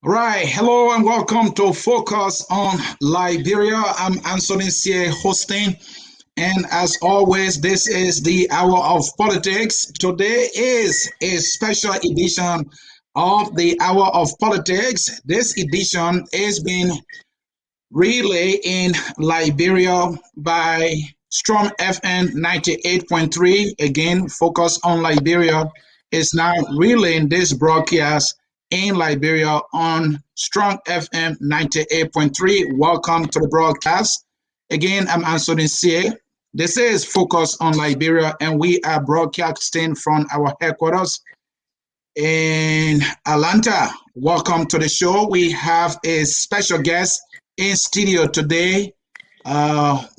Right. Hello and welcome to Focus on Liberia. I'm Anthony C. hosting. And as always, this is the hour of politics. Today is a special edition of the hour of politics. This edition is being relayed in Liberia by Storm FN 98.3. Again, Focus on Liberia is now relaying this broadcast in Liberia on Strong FM 98.3. Welcome to the broadcast. Again, I'm Anthony C. This is Focus on Liberia, and we are broadcasting from our headquarters in Atlanta. Welcome to the show. We have a special guest in studio today.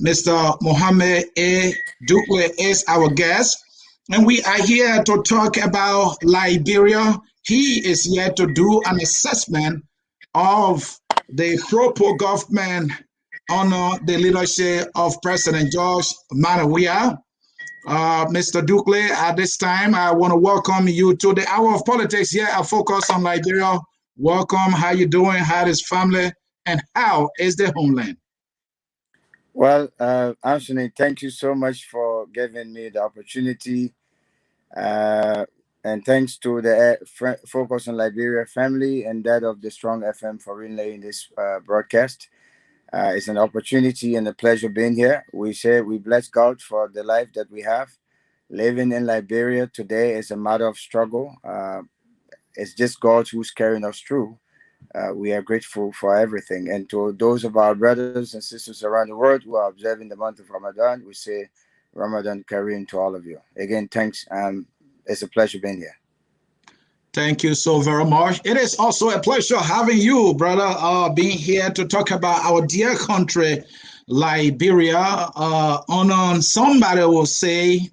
Mr. Mohammed A. Dukuly is our guest, and we are here to talk about Liberia. He is here to do an assessment of the propo government under the leadership of President George Manawia. Mr. Dukuly, at this time, I want to welcome you to the Hour of Politics here at Focus on Liberia. Welcome. How you doing? How is family? And how is the homeland? Well, Anthony, thank you so much for giving me the opportunity. Uh, and thanks to the Focus on Liberia family and that of the Strong FM for relaying this broadcast. It's an opportunity and a pleasure being here. We bless God for the life that we have. Living in Liberia today is a matter of struggle. It's just God who's carrying us through. We are grateful for everything. And to those of our brothers and sisters around the world who are observing the month of Ramadan, we say Ramadan Kareem to all of you. Again, thanks. It's a pleasure being here. Thank you so very much. It is also a pleasure having you, brother, being here to talk about our dear country, Liberia. On somebody will say,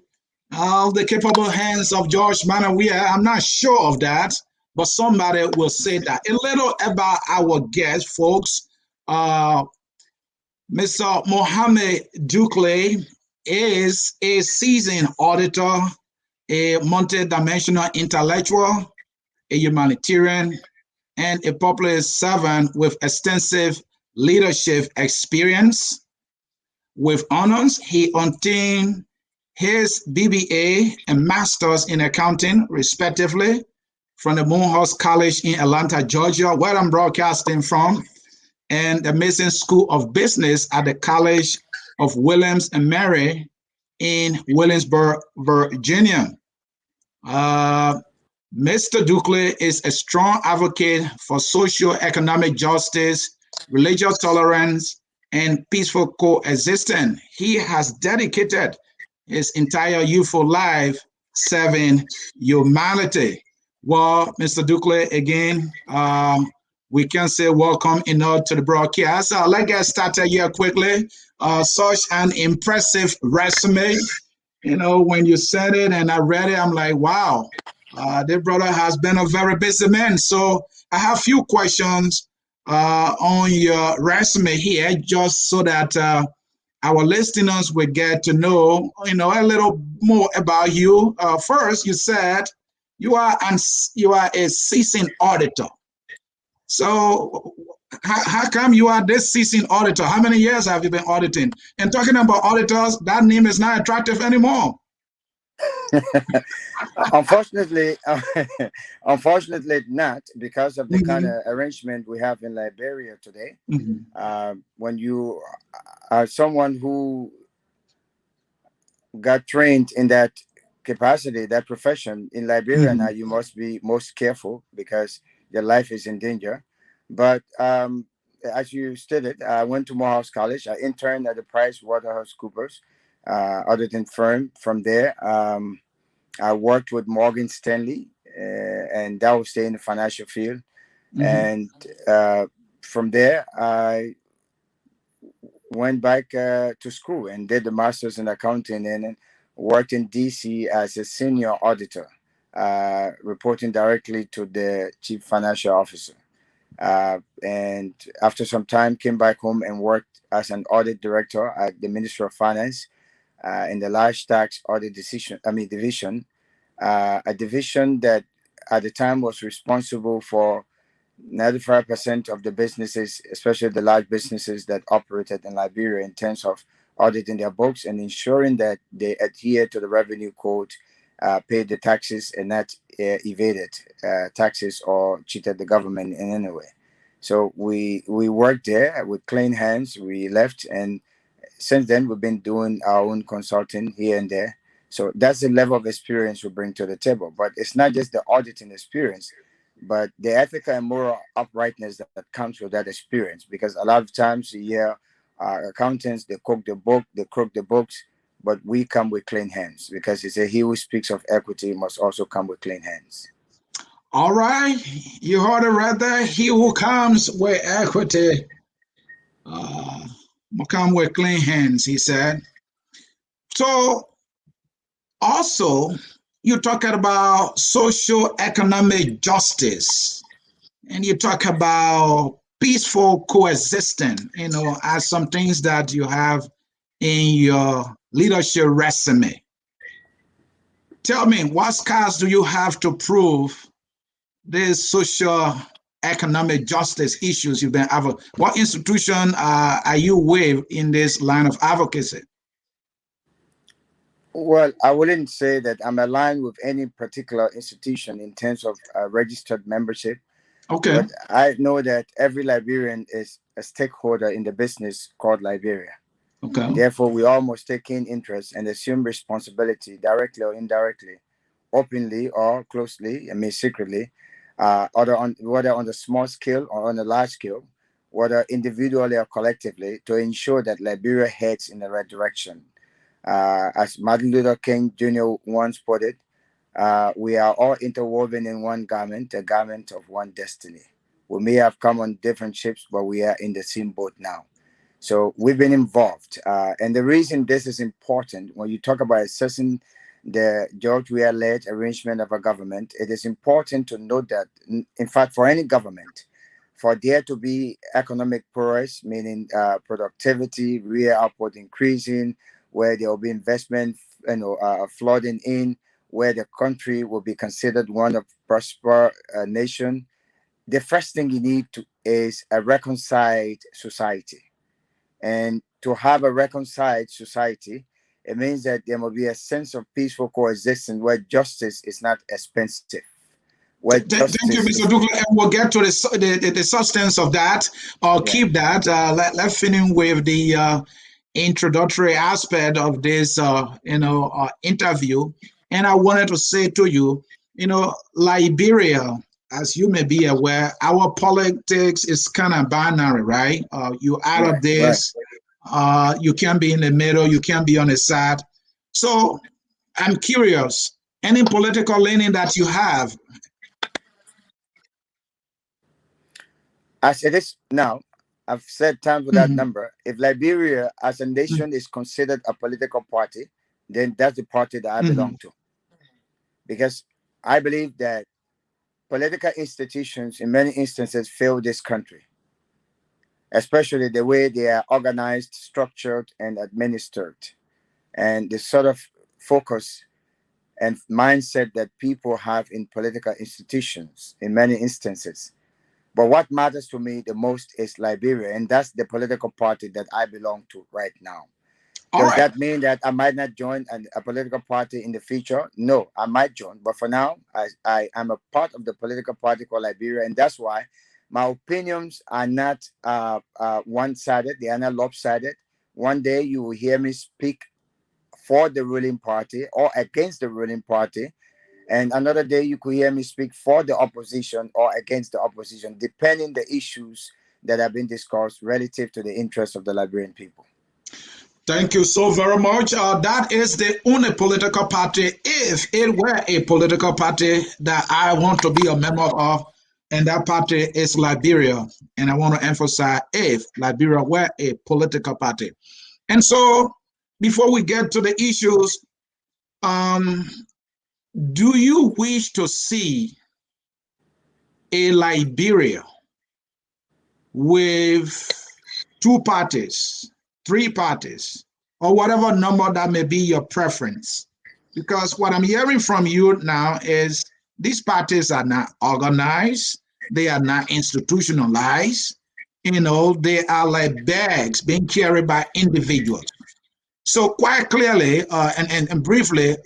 the capable hands of George Manawia. I'm not sure of that, but somebody will say that. A little about our guest, folks. Uh, Mr. Mohammed Dukuly is a seasoned auditor, a multi-dimensional intellectual, a humanitarian, and a public servant with extensive leadership experience. With honors, he obtained his BBA and master's in accounting, respectively, from the Morehouse College in Atlanta, Georgia, where I'm broadcasting from, and the Mason School of Business at the College of Williams and Mary in Williamsburg, Virginia. Uh, Mr. Dukuly is a strong advocate for socio-economic justice, religious tolerance, and peaceful coexistence. He has dedicated his entire youthful life serving humanity. Well, Mr. Dukuly, again, we can say welcome to the broadcast. Let's get started here quickly. Such an impressive resume. You know, when you said it and I read it, I'm like, wow, this brother has been a very busy man. So I have a few questions on your resume here, just so that our listeners will get to know, a little more about you. First, you said you are you are a seasoned auditor. So how come you are this seasoned auditor? How many years have you been auditing? And talking about auditors, that name is not attractive anymore. Unfortunately, unfortunately not, because of the kind Mhm, of arrangement we have in Liberia today. mhm, When you are someone who got trained in that capacity, that profession in Liberia, now mhm, you must be most careful because your life is in danger. But as you stated, I went to Morehouse College. I interned at the Price Waterhouse Coopers auditing firm. From there, I worked with Morgan Stanley, and that was stay in the financial field. mhm, And from there, I went back to school and did the master's in accounting and worked in DC as a senior auditor, reporting directly to the chief financial officer. And after some time, came back home and worked as an audit director at the Ministry of Finance in the large tax audit division, a division that at the time was responsible for 95% of the businesses, especially the large businesses that operated in Liberia, in terms of auditing their books and ensuring that they adhere to the revenue code, paid the taxes, and not evaded taxes or cheated the government in any way. So we worked there with clean hands. We left, and since then we've been doing our own consulting here and there. So that's the level of experience we bring to the table. But it's not just the auditing experience, but the ethical and moral uprightness that comes with that experience. Because a lot of times you hear accountants, they cook the book, they crook the books, but we come with clean hands, because it's a he who speaks of equity must also come with clean hands. All right, you heard it right there. He who comes with equity uh, will come with clean hands, he said. So also, you talking about social economic justice, and you talk about peaceful coexisting, as some things that you have in your leadership resume. Tell me, what scars do you have to prove these social economic justice issues you've been having? What institution are you with in this line of advocacy? Well, I wouldn't say that I'm aligned with any particular institution in terms of registered membership, Okay, but I know that every Liberian is a stakeholder in the business called Liberia. And okay. therefore, we all must take in interest and assume responsibility, directly or indirectly, openly or closely, I mean secretly, whether on the small scale or on a large scale, whether individually or collectively, to ensure that Liberia heads in the right direction. As Martin Luther King Jr. once put it, we are all interwoven in one garment, a garment of one destiny. We may have come on different ships, but we are in the same boat now. So we've been involved. And the reason this is important, when you talk about assessing the George Weah led arrangement of a government, it is important to note that, in fact, for any government, for there to be economic progress, meaning productivity, real output increasing, where there will be investment, flooding in, where the country will be considered one of prosper nation, the first thing you need to is a reconciled society. And to have a reconciled society, it means that there will be a sense of peaceful coexistence where justice is not expensive, where Thank you, justice Mr. is, Dukuly, and we'll get to the substance of that. I'll yeah. keep that. Let's finish with the introductory aspect of this, interview. And I wanted to say to you, Liberia, as you may be aware, our politics is kind of binary, right? You out Right, of right. this, you can't be in the middle, you can't be on the side. So I'm curious, any political leaning that you have. As it is now, I've said times without Mhm. number, if Liberia as a nation is considered a political party, then that's the party that I belong Mhm. to. Because I believe that political institutions in many instances fail this country, especially the way they are organized, structured, and administered, and the sort of focus and mindset that people have in political institutions in many instances. But what matters to me the most is Liberia, and that's the political party that I belong to right now. All Does right. that mean that I might not join a political party in the future? No, I might join. But for now, I am a part of the political party called Liberia. And that's why my opinions are not one sided, they are not lopsided. One day you will hear me speak for the ruling party or against the ruling party. And another day you could hear me speak for the opposition or against the opposition, depending the issues that have been discussed relative to the interests of the Liberian people. Thank you so very much. That is the only political party, if it were a political party, that I want to be a member of, and that party is Liberia. And I want to emphasize if Liberia were a political party. And so, before we get to the issues, um, do you wish to see a Liberia with two parties, three parties, or whatever number that may be your preference? Because what I'm hearing from you now is these parties are not organized. They are not institutionalized. They are like bags being carried by individuals. So quite clearly, and briefly,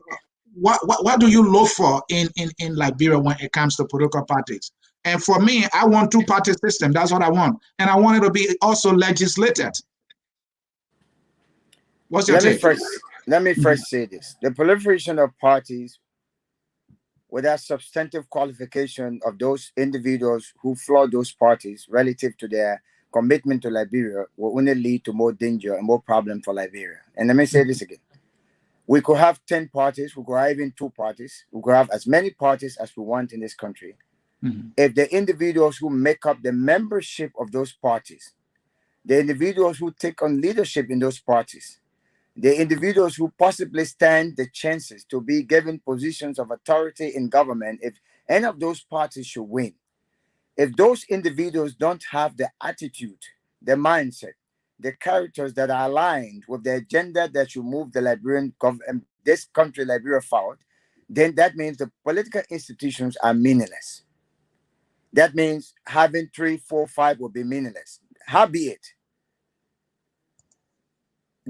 what do you look for in Liberia when it comes to political parties? And for me, I want two-party system. That's what I want, and I want it to be also legislated. What's your Let me take? first let me Mhm. first say this: the proliferation of parties without substantive qualification of those individuals who flood those parties relative to their commitment to Liberia will only lead to more danger and more problem for Liberia. And let me say this again. We could have 10 parties, we could have even two parties, we could have as many parties as we want in this country. Mhm. If the individuals who make up the membership of those parties, the individuals who take on leadership in those parties, the individuals who possibly stand the chances to be given positions of authority in government, if any of those parties should win, if those individuals don't have the attitude, the mindset, the characters that are aligned with the agenda that should move the Liberian government, this country, Liberia, forward, then that means the political institutions are meaningless. That means having three, four, five will be meaningless. Howbeit,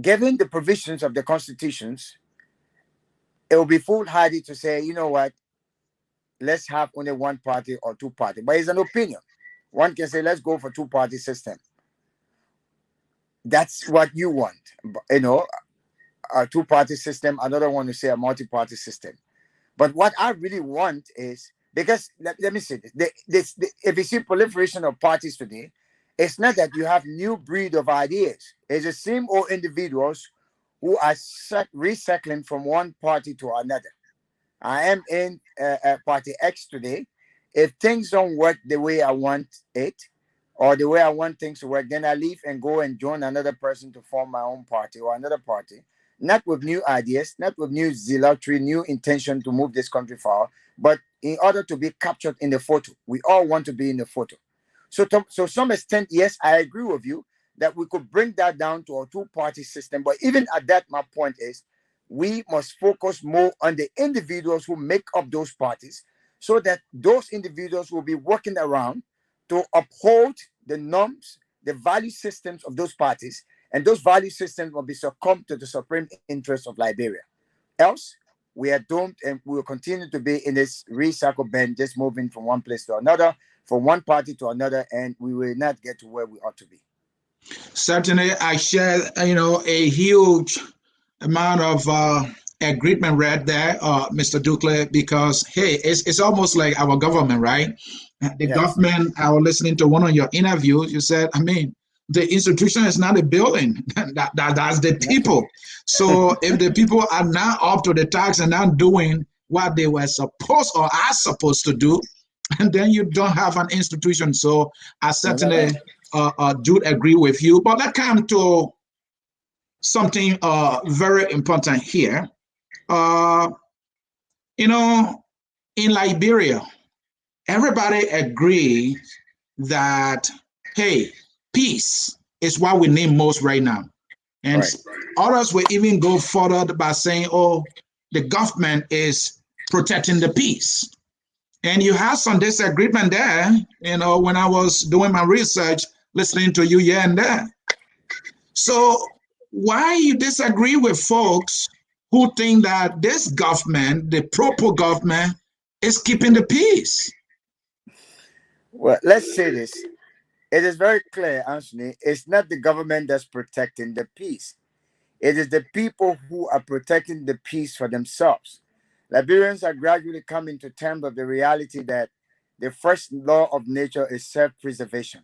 given the provisions of the constitutions, it will be foolhardy to say, you know what, let's have only one party or two party. But it's an opinion. One can say, let's go for two-party system. That's what you want. A two-party system. Another one to say a multi-party system. But what I really want is, because let me say this, if you see proliferation of parties today, it's not that you have new breed of ideas. It's the same old individuals who are recycling from one party to another. I am in party X today. If things don't work the way I want it, or the way I want things to work, then I leave and go and join another person to form my own party or another party. Not with new ideas, not with new zealotry, new intention to move this country forward, but in order to be captured in the photo. We all want to be in the photo. So some extent, yes, I agree with you that we could bring that down to a two-party system. But even at that, my point is we must focus more on the individuals who make up those parties so that those individuals will be working around to uphold the norms, the value systems of those parties, and those value systems will be succumb to the supreme interest of Liberia. Else, we are doomed and we will continue to be in this recycle bend, just moving from one place to another, from one party to another, and we will not get to where we ought to be. Certainly, I share, a huge amount of agreement right there, Mr. Dukuly, because hey, it's almost like our government, right? The Yes. government. I was listening to one of your interviews. You said, I mean, the institution is not a building. That's the people. So if the people are not up to the task and not doing what they were supposed or are supposed to do, and then you don't have an institution. So I Not at all. certainly do agree with you. But let's come to something very important here. Uh, you know, in Liberia, everybody agrees that, hey, peace is what we need most right now. And Right. others will even go further by saying, oh, the government is protecting the peace. And you have some disagreement there, when I was doing my research, listening to you here and there. So why you disagree with folks who think that this government, the proper government, is keeping the peace? Well, let's say this. It is very clear, Anthony. It's not the government that's protecting the peace. It is the people who are protecting the peace for themselves. Liberians are gradually coming to terms with the reality that the first law of nature is self-preservation.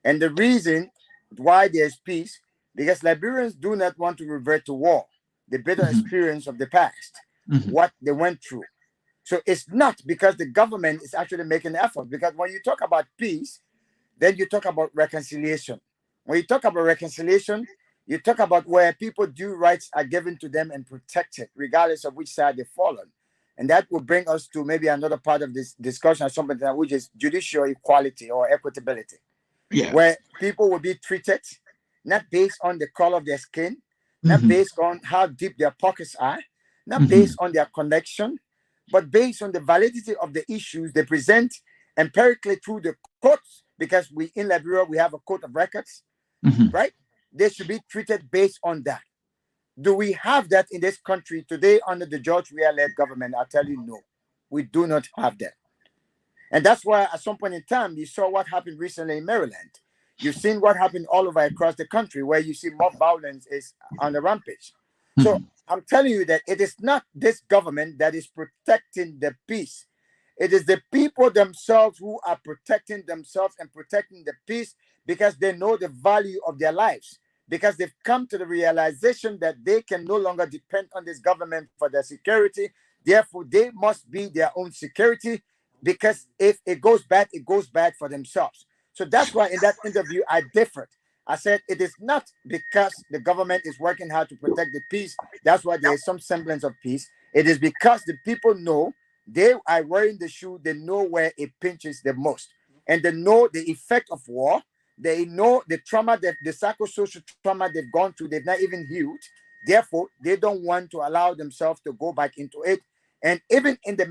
And the reason why there's peace, because Liberians do not want to revert to war, the bitter Mhm, experience of the past, mhm, what they went through. So it's not because the government is actually making effort. Because when you talk about peace, then you talk about reconciliation. When you talk about reconciliation, you talk about where people due rights are given to them and protected, regardless of which side they've fallen. And that will bring us to maybe another part of this discussion, or something which is judicial equality or equitability, yeah. where people will be treated not based on the color of their skin, not Mhm, based on how deep their pockets are, not based mhm, on their connection, but based on the validity of the issues they present empirically through the courts, because we in Liberia we have a court of records, right? They should be treated based on that. Do we have that in this country today under the George Weah-led government? I'll tell you, no, we do not have that. And that's why at some point in time, you saw what happened recently in Maryland. You've seen what happened all over across the country where you see mob violence is on the rampage. So I'm telling you that it is not this government that is protecting the peace. It is the people themselves who are protecting themselves and protecting the peace because they know the value of their lives, because they've come to the realization that they can no longer depend on this government for their security. Therefore, they must be their own security, because if it goes bad for themselves. So that's why in that interview, I differed. I said it is not because the government is working hard to protect the peace. That's why there is some semblance of peace. It is because the people know they are wearing the shoe. They know where it pinches the most. And they know the effect of war. They know the trauma, the psychosocial trauma they've gone through. They've not even healed. Therefore, they don't want to allow themselves to go back into it. And even in the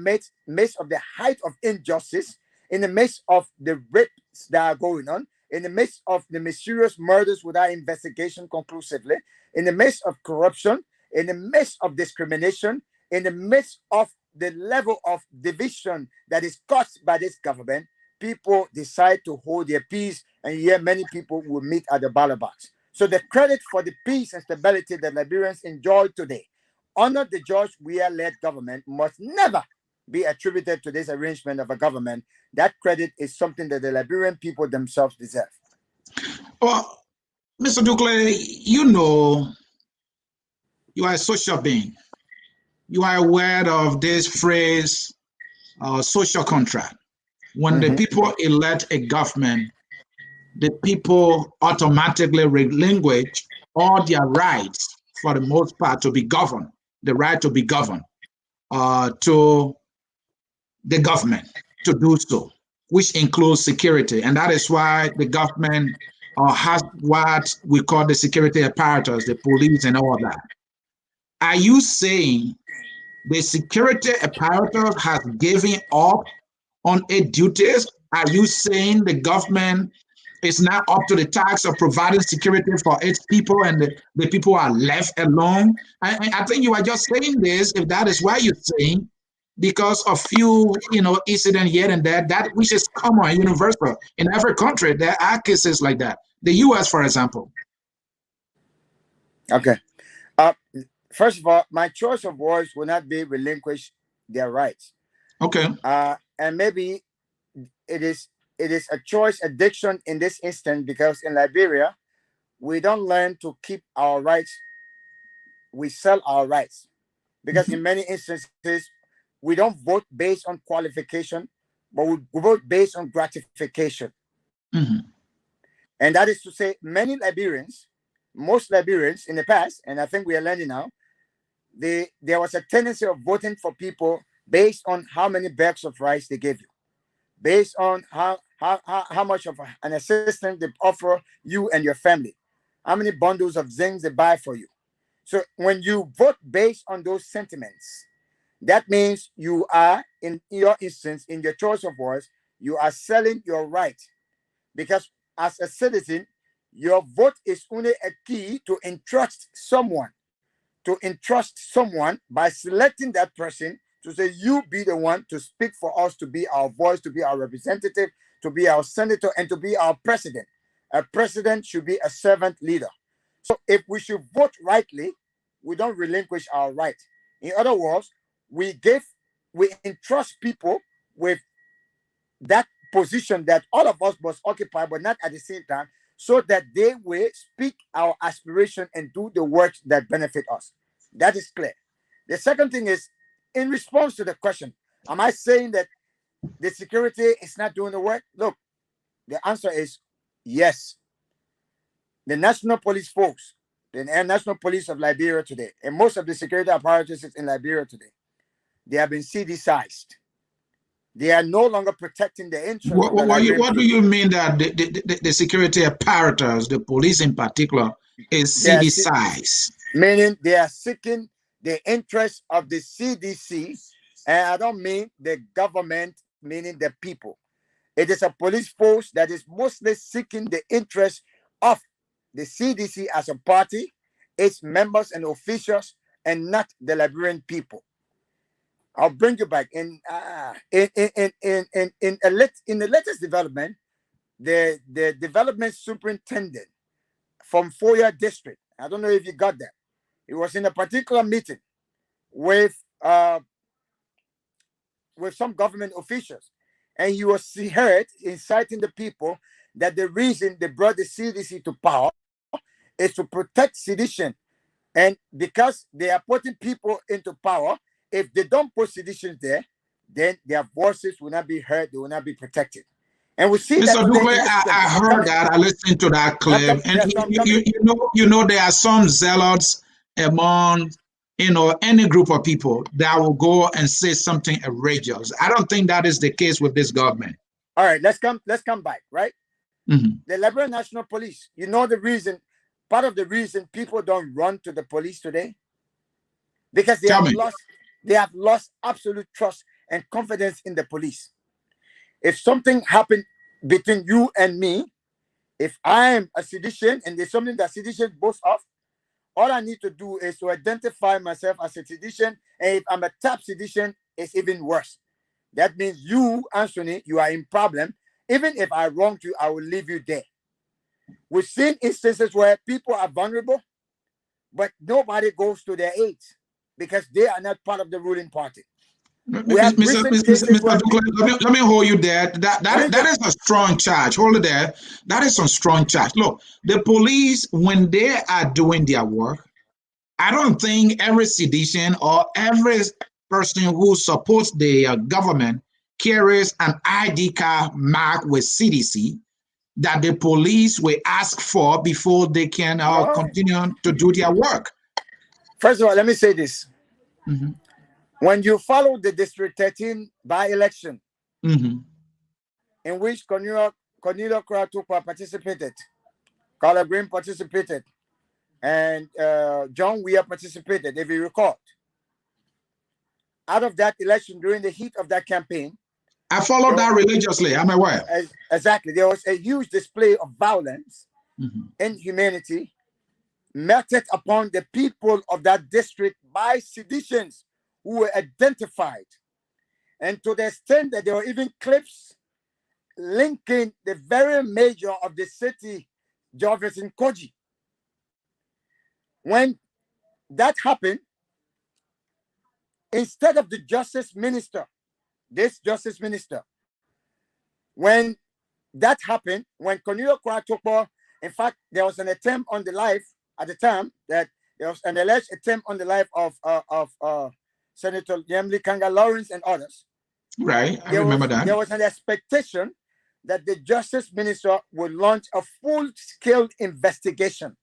midst of the height of injustice, in the midst of the rapes that are going on, in the midst of the mysterious murders without investigation conclusively, in the midst of corruption, in the midst of discrimination, in the midst of the level of division that is caused by this government, people decide to hold their peace, and yet many people will meet at the ballot box. So the credit for the peace and stability that Liberians enjoy today under the George Weah-led government must never be attributed to this arrangement of a government. That credit is something that the Liberian people themselves deserve. Well, Mr. Dukuly, you know, you are a social being. You are aware of this phrase, social contract. When the people elect a government, the people automatically relinquish all their rights, for the most part, to be governed, the right to be governed, to the government to do so, which includes security. And that is why the government has what we call the security apparatus, the police and all that. Are you saying the security apparatus has given up on its duties? Are you saying the government is not up to the task of providing security for its people, and the people are left alone? I think you are just saying this, if that is why you're saying, because a few, incident here and there, that which is common, universal in every country. There are cases like that. The U.S., for example. Okay. First of all, my choice of words will not be relinquish their rights. Okay. And maybe it is a choice addiction in this instance, because in Liberia, we don't learn to keep our rights. We sell our rights, because in many instances, we don't vote based on qualification, but we vote based on gratification. And that is to say, most Liberians in the past, and I think we are learning now, there was a tendency of voting for people based on how many bags of rice they gave you, based on how much of an assistance they offer you and your family, how many bundles of zinc they buy for you. So when you vote based on those sentiments, that means you are, in your instance, in your choice of words, you are selling your right. Because as a citizen, your vote is only a key to entrust someone by selecting that person to say, you be the one to speak for us, to be our voice, to be our representative, to be our senator, and to be our president. A president should be a servant leader. So if we should vote rightly, we don't relinquish our right. In other words, we entrust people with that position that all of us must occupy, but not at the same time, so that they will speak our aspiration and do the work that benefit us. That is clear. The second thing is, in response to the question, am I saying that the security is not doing the work? Look, the answer is yes. The National Police folks, the National Police of Liberia today, and most of the security apparatus in Liberia today, they have been CDCized. They are no longer protecting the interests of the Liberian What do you mean that the security apparatus, the police in particular, is CDCized? Meaning they are seeking the interests of the CDC, and I don't mean the government, meaning the people. It is a police force that is mostly seeking the interest of the CDC as a party, its members and officials, and not the Liberian people. I'll bring you back in the latest development. The development superintendent from Foya district. I don't know if you got that. He was in a particular meeting with some government officials, and he was heard inciting the people that the reason they brought the CDC to power is to protect sedition, and because they are putting people into power, if they don't put sedition there, then their voices will not be heard, they will not be protected. And we see Mr. that Dukuly, I heard that. I listened to that clip, and there are some zealots among any group of people that will go and say something outrageous. I don't think that is the case with this government. All right, let's come back, right? Mm-hmm. The Liberian National Police. You know the reason. Part of the reason people don't run to the police today, because they have lost absolute trust and confidence in the police. If something happened between you and me, if I am a sedition and there's something that sedition boasts of, all I need to do is to identify myself as a sedition. And if I'm a top sedition, it's even worse. That means you, Anthony, you are in problem. Even if I wronged you, I will leave you there. We've seen instances where people are vulnerable, but nobody goes to their aid because they are not part of the ruling party. Mr. Dukuly, let me hold you there. That is a strong charge. Hold it there. That is a strong charge. Look, the police, when they are doing their work, I don't think every sedition or every person who supports the government carries an ID card marked with CDC that the police will ask for before they can continue to do their work. First of all, let me say this. Mm-hmm. When you follow the District 13 by-election, mm-hmm. in which Cornelio Kratupa participated, Carla Green participated, and John Weir participated, if you recall. Out of that election, during the heat of that campaign, I followed that religiously, I'm aware. Exactly. There was a huge display of violence mm-hmm. and inhumanity meted upon the people of that district by seditions who were identified. And to the extent that there were even clips linking the very mayor of the city, Jefferson Koji. When that happened, instead of the justice minister, when that happened, when Cornelio Kratupa, in fact, there was an attempt on the life at the time, that there was an alleged attempt on the life of Senator Yemli Kanga Lawrence and others. Right, I remember that. There was an expectation that the justice minister would launch a full-scale investigation,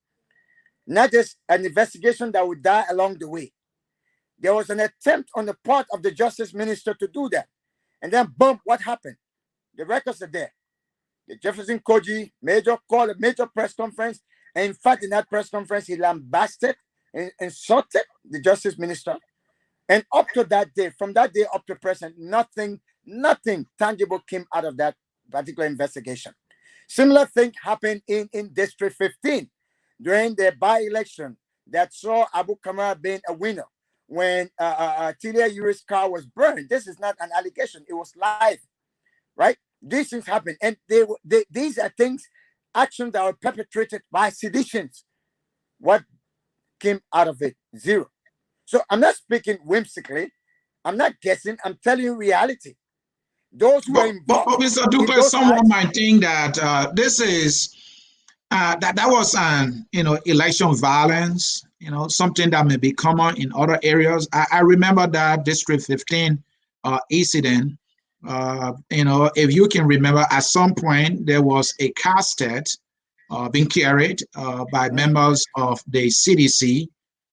not just an investigation that would die along the way. There was an attempt on the part of the justice minister to do that. And then, boom, what happened? The records are there. The Jefferson Koji major called a major press conference. And in fact, in that press conference, he lambasted and insulted the justice minister. And up to that day, from that day up to present, nothing tangible came out of that particular investigation. Similar thing happened in District 15 during the by-election that saw Abu Kamara being a winner when Tilia Yuri's car was burned. This is not an allegation. It was live, right? These things happen. And these are actions that were perpetrated by seditions. What came out of it? Zero. So I'm not speaking whimsically. I'm not guessing. I'm telling you reality. Those who are involved. But Mr. Dukuly, someone might think that this is that was an election violence. Something that may be common in other areas. I remember that District 15 incident. If you can remember, at some point there was a casket being carried by members of the CDC.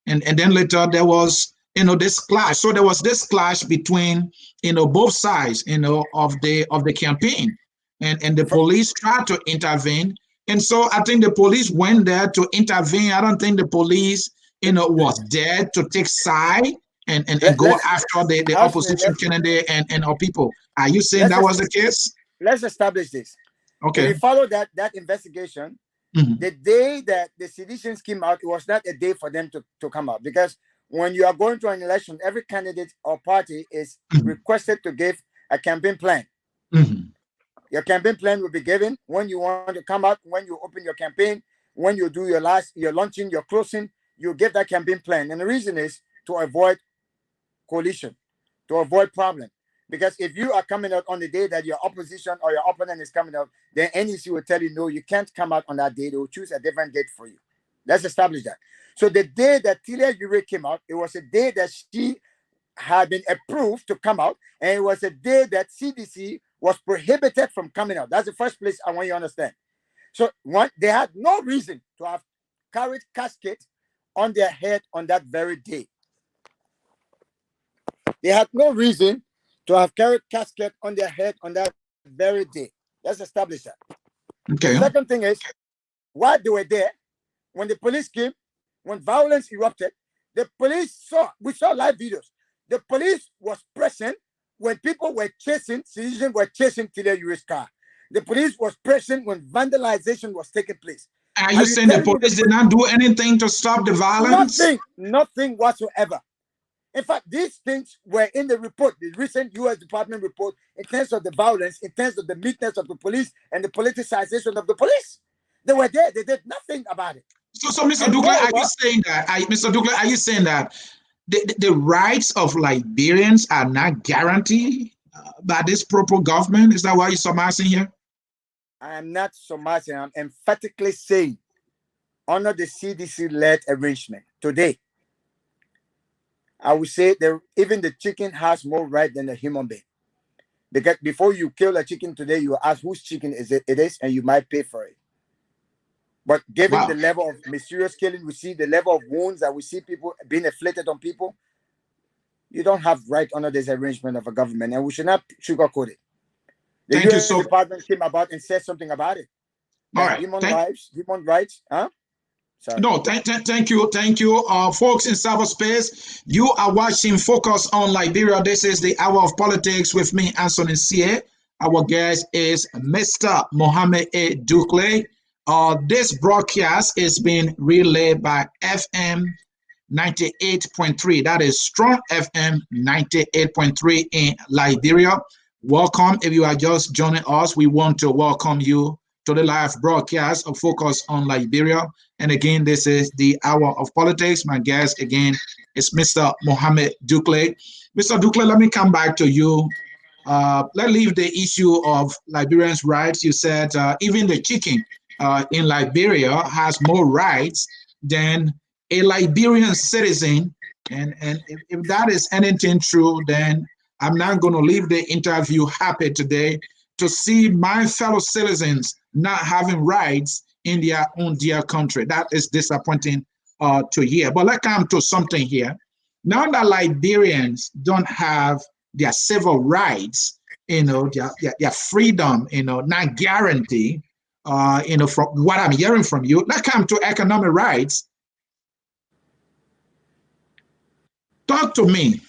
And then later there was, this clash. So there was this clash between, both sides, of the campaign, and the police tried to intervene. And so I think the police went there to intervene. I don't think the police, was there to take side and go after the opposition candidate and our people. Are you saying that was the case? let's establish this. Okay. If you follow that investigation, the day that the seditions came out, it was not a day for them to come out, because when you are going to an election, every candidate or party is requested to give a campaign plan. Your campaign plan will be given when you want to come out, when you open your campaign, when you do your launching, your closing, you give that campaign plan. And the reason is to avoid coalition, to avoid problem. Because if you are coming out on the day that your opposition or your opponent is coming out, then NEC will tell you, no, you can't come out on that day. They will choose a different date for you. Let's establish that. So the day that Tilia Yure came out, it was a day that she had been approved to come out, and it was a day that CDC was prohibited from coming out. That's the first place I want you to understand. So they had no reason to have carried casket on their head on that very day. They had no reason to have carried casket on their head on that very day. Let's establish that. Okay. The second thing is, while they were there, when the police came, when violence erupted, the police we saw live videos. The police was present when people were citizens were chasing Tilia Yure's car. The police was present when vandalization was taking place. Are you saying the police did not do anything to stop the violence? Nothing whatsoever. In fact, these things were in the report, the recent U.S. Department report, in terms of the violence, in terms of the meekness of the police and the politicization of the police. They were there. They did nothing about it. So Mr. Dukuly, are you saying that? Mr. Dukuly, are you saying that the rights of Liberians are not guaranteed by this proper government? Is that why you're surmising here? I am not surmising. I'm emphatically saying, under the CDC-led arrangement today, I would say that even the chicken has more right than the human being. Because before you kill a chicken today, you ask whose chicken it is, and you might pay for it. But given the level of mysterious killing we see, the level of wounds that we see people being inflicted on people, you don't have right under this arrangement of a government, and we should not sugarcoat it. The U.S. Department came about and said something about it. All right. Human rights, huh? Sorry. No, thank you, folks in cyberspace. You are watching Focus on Liberia. This is the Hour of Politics with me, Anthony C. Our guest is Mr. Mohammed A. Dukuly. This broadcast is being relayed by FM 98.3. That is Strong FM 98.3 in Liberia. Welcome. If you are just joining us, we want to welcome you to the live broadcast of Focus on Liberia. And again, this is the Hour of Politics. My guest again is Mr. Mohammed Dukuly. Mr. Dukuly, let me come back to you. Let's leave the issue of Liberians' rights. You said even the chicken in Liberia has more rights than a Liberian citizen. And if that is anything true, then I'm not going to leave the interview happy today to see my fellow citizens not having rights in their own dear country. That is disappointing to hear. But let's come to something here. Now that Liberians don't have their civil rights, their freedom, not guaranteed, from what I'm hearing from you, let's come to economic rights. Talk to me.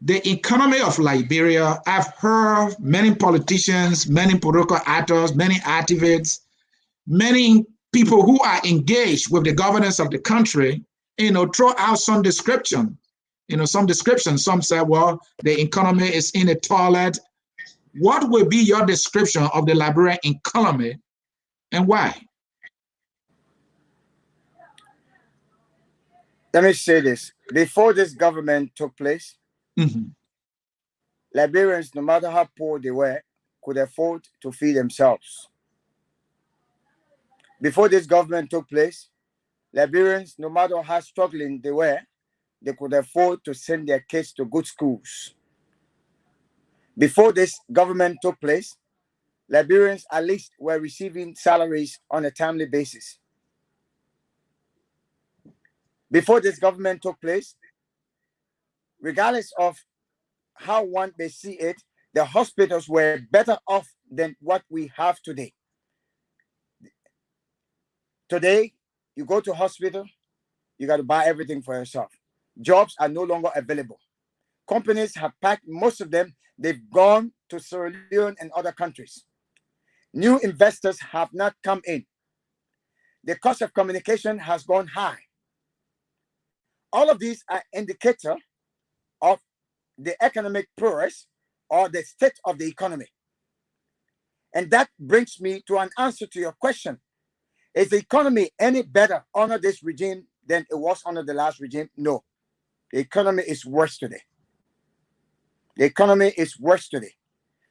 The economy of Liberia, I've heard many politicians, many political actors, many activists, many people who are engaged with the governance of the country, throw out some description. Some say, well, the economy is in a toilet. What will be your description of the Liberian economy and why? Let me say this. Before this government took place, Liberians, no matter how poor they were, could afford to feed themselves. Before this government took place, Liberians, no matter how struggling they were, they could afford to send their kids to good schools. Before this government took place, Liberians at least were receiving salaries on a timely basis. Before this government took place, regardless of how one may see it, the hospitals were better off than what we have today. Today, you go to hospital, you got to buy everything for yourself. Jobs are no longer available. Companies have packed, most of them, they've gone to Sierra Leone and other countries. New investors have not come in. The cost of communication has gone high. All of these are indicators of the economic progress or the state of the economy. And that brings me to an answer to your question. Is the economy any better under this regime than it was under the last regime? No. The economy is worse today. The economy is worse today.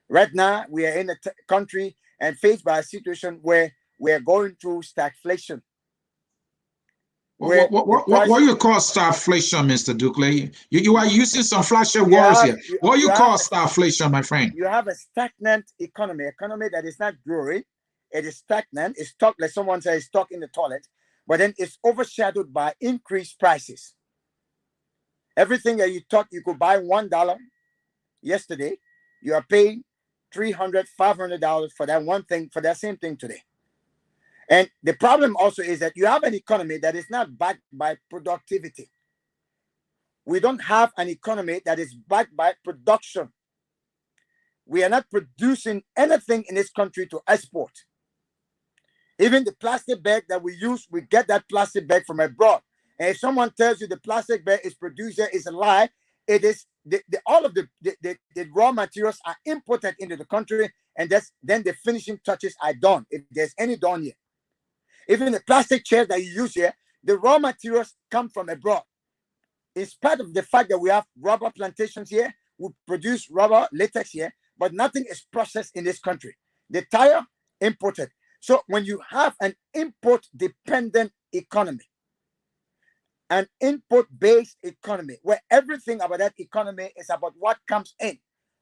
Right now, we are in a country and faced by a situation where we are going through stagflation. What you call stagflation, Mr. Dukuly? You are using some flashy words here. What you call stagflation, my friend? You have a stagnant economy that is not growing. It is stagnant. It's stuck, like someone says, it's stuck in the toilet. But then it's overshadowed by increased prices. Everything that you thought you could buy $1 yesterday, you are paying $300, $500 for that one thing, for that same thing today. And the problem also is that you have an economy that is not backed by productivity. We don't have an economy that is backed by production. We are not producing anything in this country to export. Even the plastic bag that we use, we get that plastic bag from abroad. And if someone tells you the plastic bag is produced here, it's a lie. It is all of the raw materials are imported into the country, and then the finishing touches are done, if there's any done here. Even the plastic chairs that you use here, the raw materials come from abroad. In spite of the fact that we have rubber plantations here, we produce rubber latex here, but nothing is processed in this country. The tire, imported. So when you have an import-dependent economy, an import-based economy, where everything about that economy is about what comes in,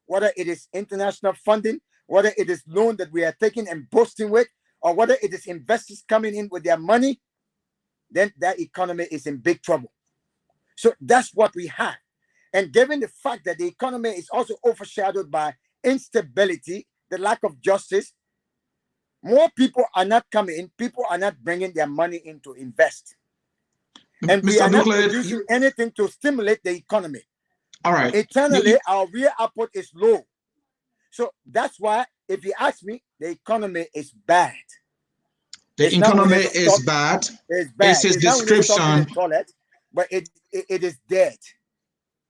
whether it is international funding, whether it is loan that we are taking and boasting with, or whether it is investors coming in with their money, then that economy is in big trouble. So that's what we have. And given the fact that the economy is also overshadowed by instability, the lack of justice, more people are not coming in. People are not bringing their money in to invest. And we are not producing anything to stimulate the economy. All right. Internally, our real output is low. So that's why, if you ask me, the economy is bad. The economy is bad. It's bad. It's his description. Toilet, but it is dead.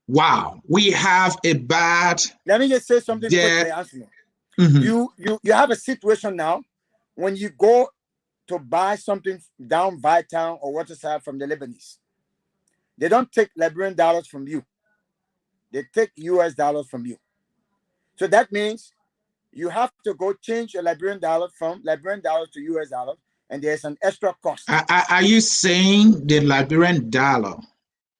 Wow. We have a bad. Let me just say something quickly, Anthony. Mm-hmm. You have a situation now when you go to buy something down Bytown or Waterside from the Lebanese. They don't take Liberian dollars from you. They take US dollars from you. So that means you have to go change your Liberian dollar from Liberian dollars to US dollars, and there's an extra cost. Are you saying the Liberian dollar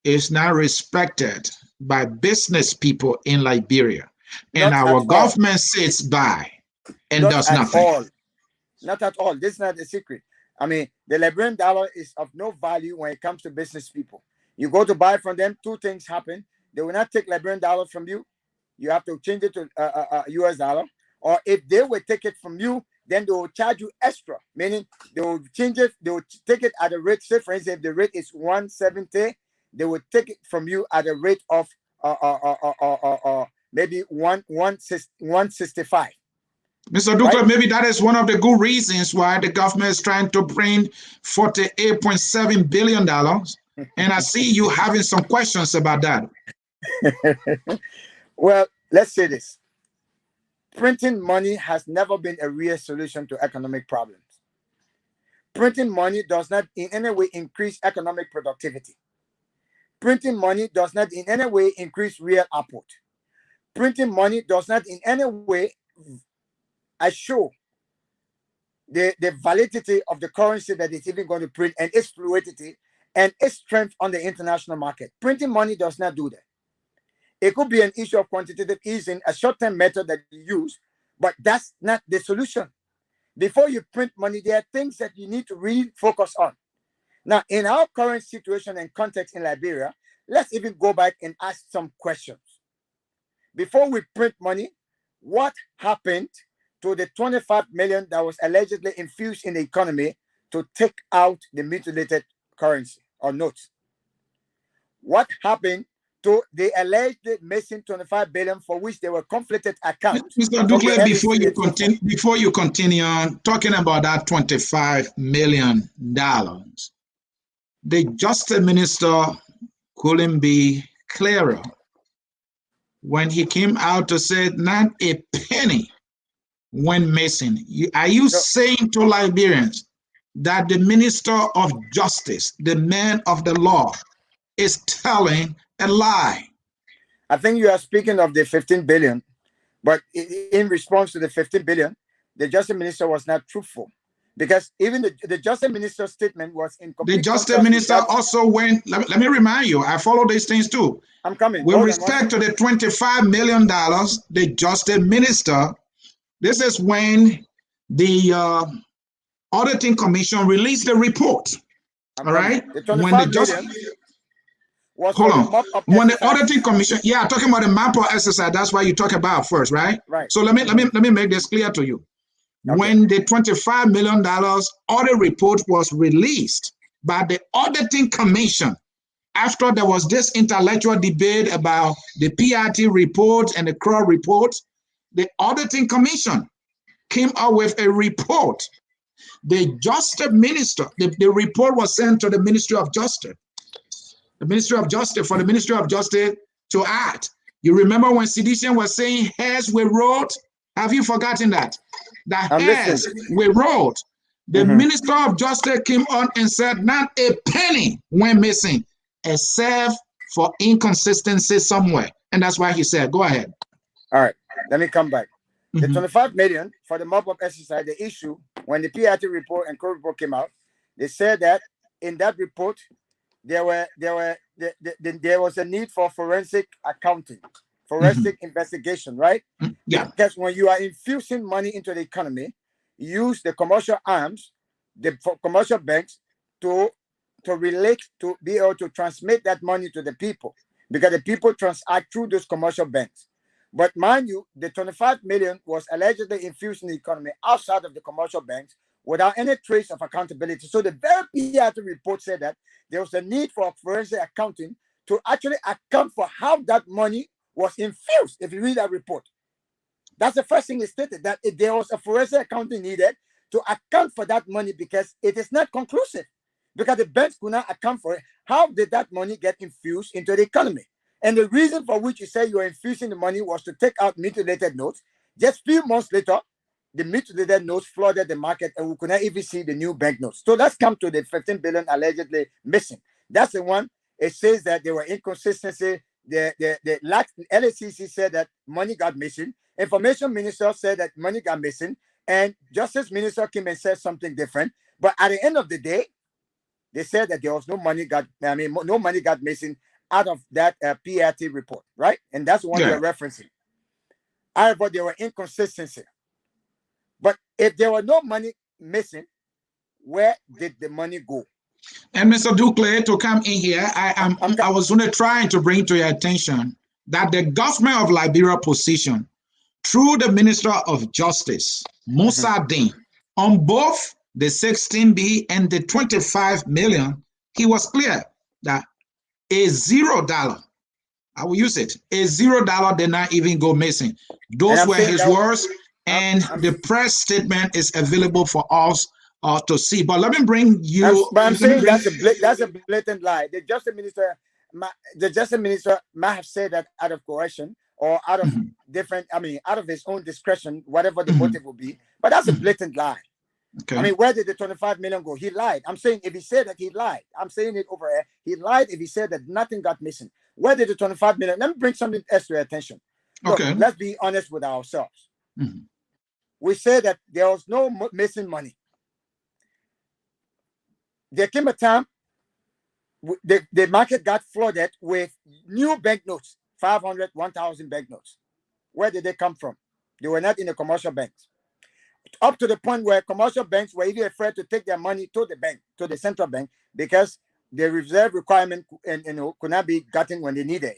is not respected by business people in Liberia, and our government sits by and does nothing? Not at all. This is not a secret. I mean, the Liberian dollar is of no value when it comes to business people. You go to buy from them, two things happen. They will not take Liberian dollars from you. You have to change it to US dollar. Or if they will take it from you, then they will charge you extra, meaning they will change it, they will take it at a rate. Say, for instance, if the rate is 170, they will take it from you at a rate of maybe 165. Mr. Dukuly, right? Maybe that is one of the good reasons why the government is trying to bring $48.7 billion. And I see you having some questions about that. Well, let's say this. Printing money has never been a real solution to economic problems. Printing money does not in any way increase economic productivity. Printing money does not in any way increase real output. Printing money does not in any way assure the validity of the currency that it's even going to print and its fluidity and its strength on the international market. Printing money does not do that. It could be an issue of quantitative easing, a short-term method that you use, but that's not the solution. Before you print money, there are things that you need to really focus on. Now, in our current situation and context in Liberia, let's even go back and ask some questions. Before we print money, what happened to the 25 million that was allegedly infused in the economy to take out the mutilated currency or notes? What happened to the alleged missing 25 billion for which there were conflicted accounts. Mr. Dukuly, before you continue on talking about that $25 million, the Justice Minister couldn't be clearer when he came out to say not a penny went missing. Are you saying to Liberians that the Minister of Justice, the man of the law, is telling a lie? I think you are speaking of the 15 billion, but in response to the 15 billion, the Justice Minister was not truthful, because even the Justice Minister's statement was incomplete. The Justice Minister also went, let me remind you, I follow these things too. I'm coming. With respect to the $25 million, the Justice Minister, this is when the Auditing Commission released the report. All right? The 25 million was hold on. When the Auditing Commission, talking about the map exercise, that's why you talk about first, right? Right. So let me make this clear to you. Okay. When the $25 million audit report was released by the Auditing Commission, after there was this intellectual debate about the PIT report and the Crow report, the Auditing Commission came out with a report. The Justice Minister, the report was sent to the Ministry of Justice. The Ministry of Justice, for the Ministry of Justice to act. You remember when CDC was saying heads were rolled? Have you forgotten that? The heads were rolled. The Minister of Justice came on and said not a penny went missing, except for inconsistency somewhere. And that's why he said, go ahead. All right, let me come back. The 25 million for the mop-up exercise, the issue, when the PIT report and Crow report came out, they said that in that report, there was a need for forensic accounting, forensic investigation, right? Yeah. Because when you are infusing money into the economy, you use the commercial arms, the commercial banks to relate, to be able to transmit that money to the people, because the people transact through those commercial banks. But mind you, the 25 million was allegedly infused in the economy outside of the commercial banks without any trace of accountability. So the very PIT report said that there was a need for forensic accounting to actually account for how that money was infused. If you read that report, that's the first thing it stated, that there was a forensic accounting needed to account for that money, because it is not conclusive, because the banks could not account for it. How did that money get infused into the economy? And the reason for which you say you're infusing the money was to take out mutilated notes. Just a few months later, the mutilated notes flooded the market, and we could not even see the new banknotes. So let's come to the 15 billion allegedly missing. That's the one. It says that there were inconsistencies. The LACC said that money got missing. Information Minister said that money got missing. And Justice Minister came and said something different. But at the end of the day, they said that there was no money got missing out of that PIT report, right? And that's the one they're referencing. However, there were inconsistencies. But if there were no money missing, where did the money go? And Mr. Dukuly, to come in here, I was only trying to bring to your attention that the government of Liberia position, through the Minister of Justice, Musa Dean, on both the 16B and the 25 million, he was clear that a $0, I will use it, a $0 did not even go missing. Those were his words, and the press statement is available for us to see. But let me bring you. I'm saying that's a blatant lie. The Justice Minister might have said that out of coercion or out of out of his own discretion, whatever the motive will be. But that's a blatant lie. Okay. I mean, where did the 25 million go? He lied. I'm saying if he said that he lied, I'm saying it over here. He lied if he said that nothing got missing. Where did the 25 million? Let me bring something else to your attention. Look, let's be honest with ourselves. We say that there was no missing money. There came a time the market got flooded with new banknotes, 500, 1,000 banknotes. Where did they come from? They were not in the commercial banks. Up to the point where commercial banks were even afraid to take their money to the bank, to the central bank, because the reserve requirement could not be gotten when they needed it.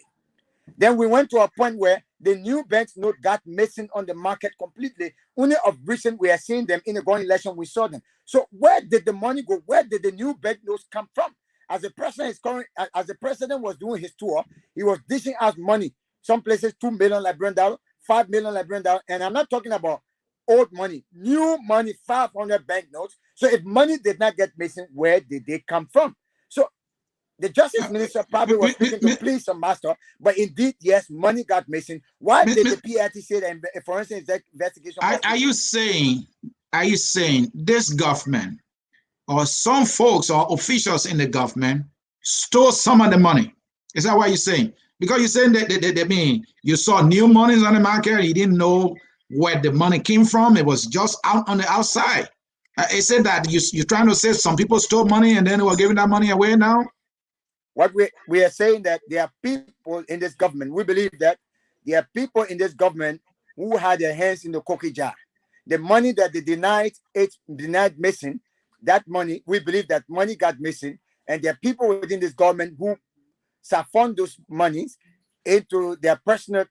Then we went to a point where the new banks note got missing on the market completely. Only of recent we are seeing them in the going election. We saw them. So where did the money go? Where did the new bank notes come from? as the president was doing his tour, he was dishing out money. Some places $2 million Liberian dollar, $5 million Liberian dollar, and I'm not talking about old money, new money, 500 banknotes. So if money did not get missing, where did they come from? So the justice minister probably was speaking to please some master, but indeed, yes, money got missing. Why did the PIT say that forensic investigation? Are you saying this government or some folks or officials in the government stole some of the money? Is that what you're saying? Because you're saying that mean you saw new monies on the market, you didn't know where the money came from, it was just out on the outside. It said that you're trying to say some people stole money and then they were giving that money away now? What we are saying that there are people in this government, we believe that there are people in this government who had their hands in the cookie jar. The money that they denied missing, that money, we believe that money got missing, and there are people within this government who siphon those monies into their personal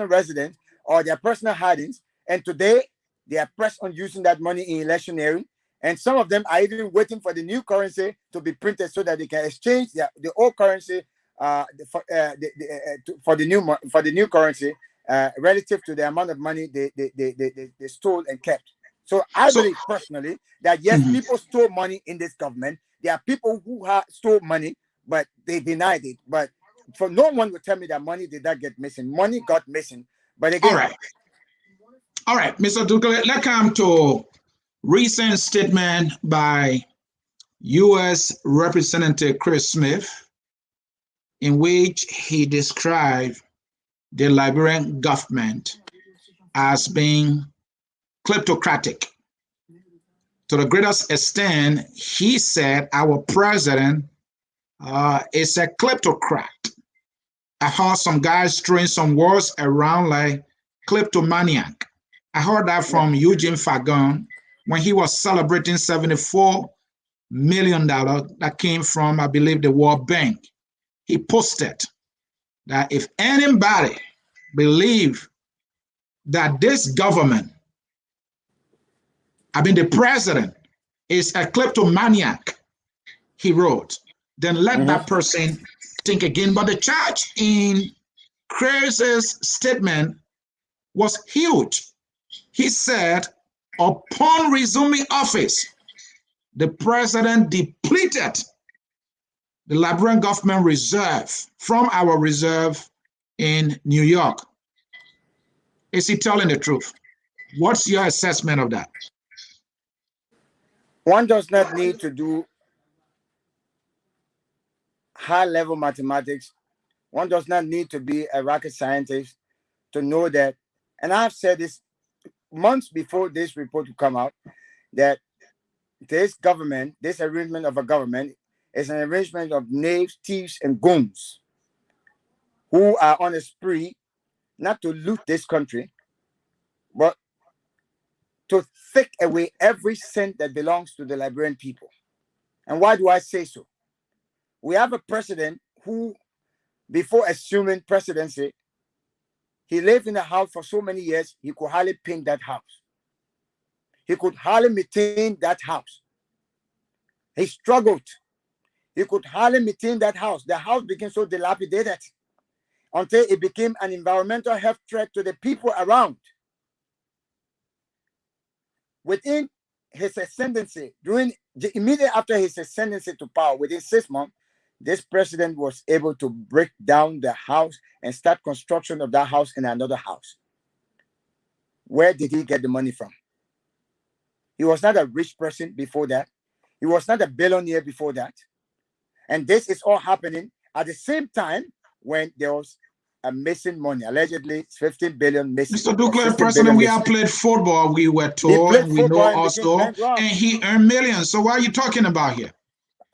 residence or their personal hidings, and today they are pressed on using that money in electioneering. And some of them are even waiting for the new currency to be printed so that they can exchange the old currency for the new currency relative to the amount of money they stole and kept. So I believe personally that yes, people stole money in this government. There are people who stole money, but they denied it. But for no one will tell me that money did not get missing. Money got missing. But again, all right, Mr. Dukuly, let's come to recent statement by U.S. Representative Chris Smith, in which he described the Liberian government as being kleptocratic. To the greatest extent, he said our president is a kleptocrat. I heard some guys throwing some words around like kleptomaniac. I heard that from Eugene Fagon when he was celebrating $74 million that came from, I believe, the World Bank. He posted that if anybody believe that this government, I mean the president, is a kleptomaniac, he wrote, then let that person think again. But the charge in Chris's statement was huge. He said, upon resuming office, the president depleted the Liberian government reserve from our reserve in New York. Is he telling the truth? What's your assessment of that? One does not need to do high-level mathematics. One does not need to be a rocket scientist to know that, and I've said this months before this report to come out, that this government, this arrangement of a government, is an arrangement of knaves, thieves, and goons who are on a spree not to loot this country, but to take away every cent that belongs to the Liberian people. And why do I say so? We have a president who, before assuming presidency, he lived in a house for so many years, he could hardly paint that house. He could hardly maintain that house. He struggled. He could hardly maintain that house. The house became so dilapidated until it became an environmental health threat to the people around. Within his ascendancy, immediately after his ascendancy to power, within 6 months, this president was able to break down the house and start construction of that house and another house. Where did he get the money from? He was not a rich person before that. He was not a billionaire before that. And this is all happening at the same time when there was a missing money, allegedly 15 billion missing. Mr. Dukuly, President, we have played football, we were told, and we know also, and he earned millions. So what are you talking about here?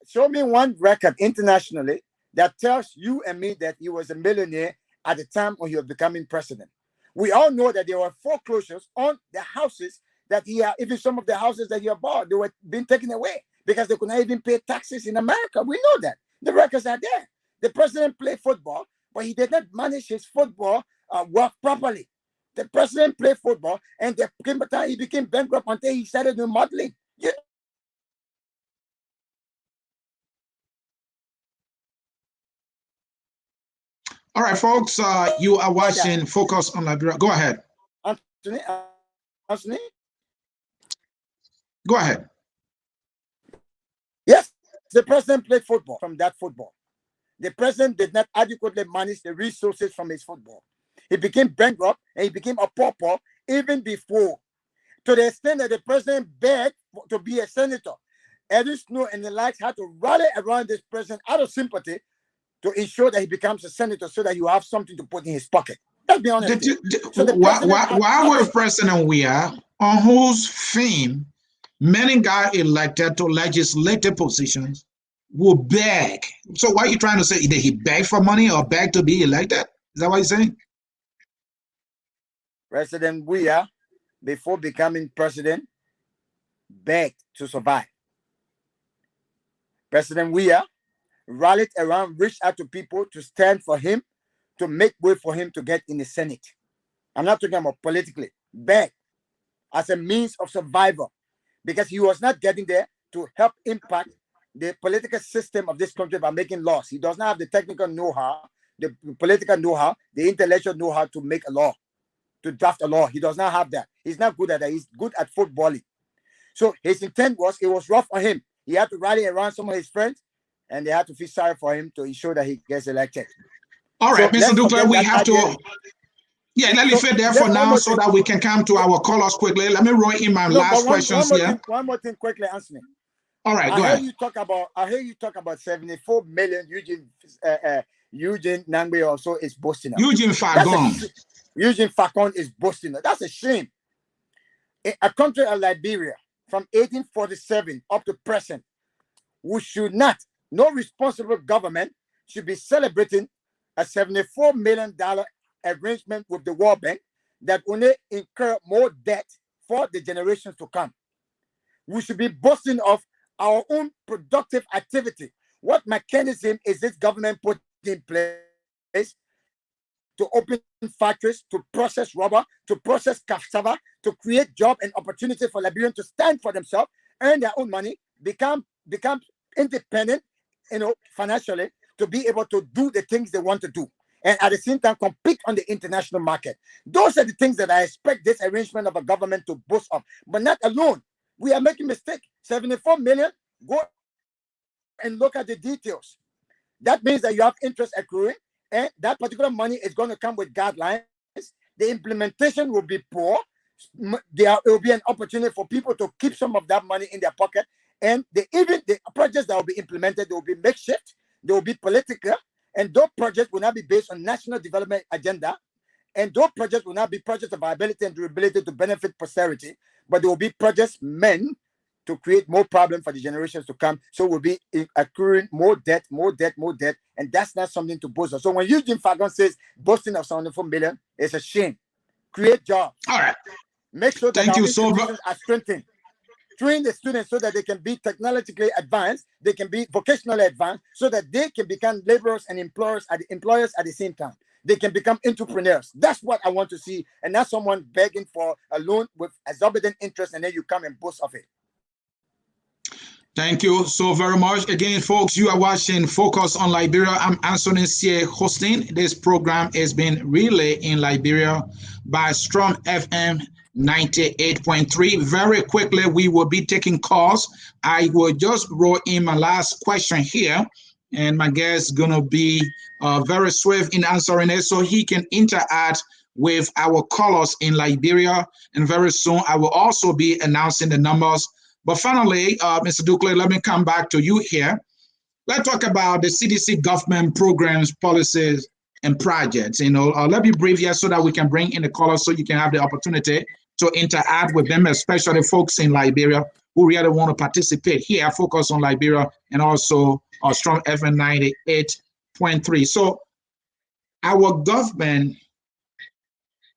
Show me one record internationally that tells you and me that he was a millionaire at the time when he was becoming president. We all know that there were foreclosures on the houses that he had, even some of the houses that he had bought, they were being taken away because they could not even pay taxes in America. We know that. The records are there. The president played football, but he did not manage his football work properly. The president played football, and there came a time he became bankrupt until he started doing modeling. All right, folks, you are watching Focus on Liberia. Go ahead. Anthony? Go ahead. Yes, the president played football from that football. The president did not adequately manage the resources from his football. He became bankrupt and he became a pauper even before, to the extent that the president begged to be a senator. Eddie Snow and the likes had to rally around this president out of sympathy to ensure that he becomes a senator so that you have something to put in his pocket. Let's be honest. So why were President Weah, on whose fame many got elected to legislative positions, will beg? So why are you trying to say? Did he beg for money or beg to be elected? Is that what you're saying? President Weah, before becoming president, begged to survive. President Weah rallied around, reached out to people to stand for him, to make way for him to get in the Senate. I'm not talking about politically. Begged as a means of survival, because he was not getting there to help impact the political system of this country by making laws. He does not have the technical know-how, the political know-how, the intellectual know-how to make a law, to draft a law. He does not have that. He's not good at that. He's good at footballing. So his intent was, it was rough on him. He had to rally around some of his friends, and they had to feel sorry for him to ensure that he gets elected. All right, so, Mr. Dukuly, we have to... Yeah, let me fit there for now so that we can come to our callers quickly. Let me roll in my last questions here. One more thing quickly, Anthony. All right, go ahead. I hear you talk about 74 million Eugene Nangbe also is boasting. Eugene Fagon. Eugene Fagon is boasting. That's a shame. In a country of Liberia, from 1847 up to present, we should not, no responsible government should be celebrating a $74 million arrangement with the World Bank that only incur more debt for the generations to come. We should be boasting of our own productive activity. What mechanism is this government put in place to open factories, to process rubber, to process cassava, to create job and opportunity for Liberians to stand for themselves, earn their own money, become independent, financially, to be able to do the things they want to do, and at the same time compete on the international market. Those are the things that I expect this arrangement of a government to boast of, but not alone. We are making mistake. 74 million, go and look at the details. That means that you have interest accruing, and that particular money is going to come with guidelines. The implementation will be poor. There will be an opportunity for people to keep some of that money in their pocket, and even the projects that will be implemented, they will be makeshift, they will be political, and those projects will not be based on national development agenda, and those projects will not be projects of viability and durability to benefit posterity, but they will be projects meant to create more problems for the generations to come. So we'll be accruing more debt, and that's not something to boast of. So when Eugene Fagon says boasting of 74 million, it's a shame. Create jobs. All right. Make sure that our institutions are strengthened. Train the students so that they can be technologically advanced, they can be vocationally advanced, so that they can become laborers and employers at the same time. They can become entrepreneurs. That's what I want to see, and not someone begging for a loan with exorbitant interest, and then you come and boast of it. Thank you so very much. Again, folks, you are watching Focus on Liberia. I'm Anthony C. hosting. This program is being relayed in Liberia by Strom FM 98.3. Very quickly, we will be taking calls. I will just roll in my last question here, and my guest is going to be very swift in answering it so he can interact with our callers in Liberia. And very soon, I will also be announcing the numbers. But finally, Mr. Dukuly, let me come back to you here. Let's talk about the CDC government programs, policies, and projects. Let me brief here so that we can bring in the callers so you can have the opportunity to interact with them, especially folks in Liberia who really want to participate here, Focus on Liberia, and also Strong FM 98.3. So our government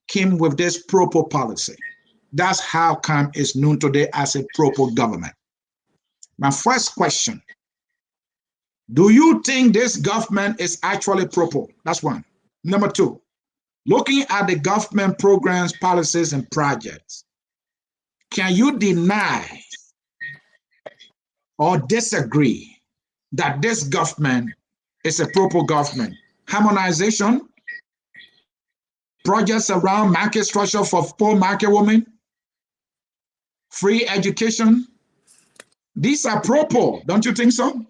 came with this proper policy. That's how come it's known today as a proper government. My first question, do you think this government is actually proper? That's one. Number two, looking at the government programs, policies, and projects, can you deny or disagree that this government is a proper government? harmonization, projects around market structure for poor market women, free education. These are pro-poor, don't you think so?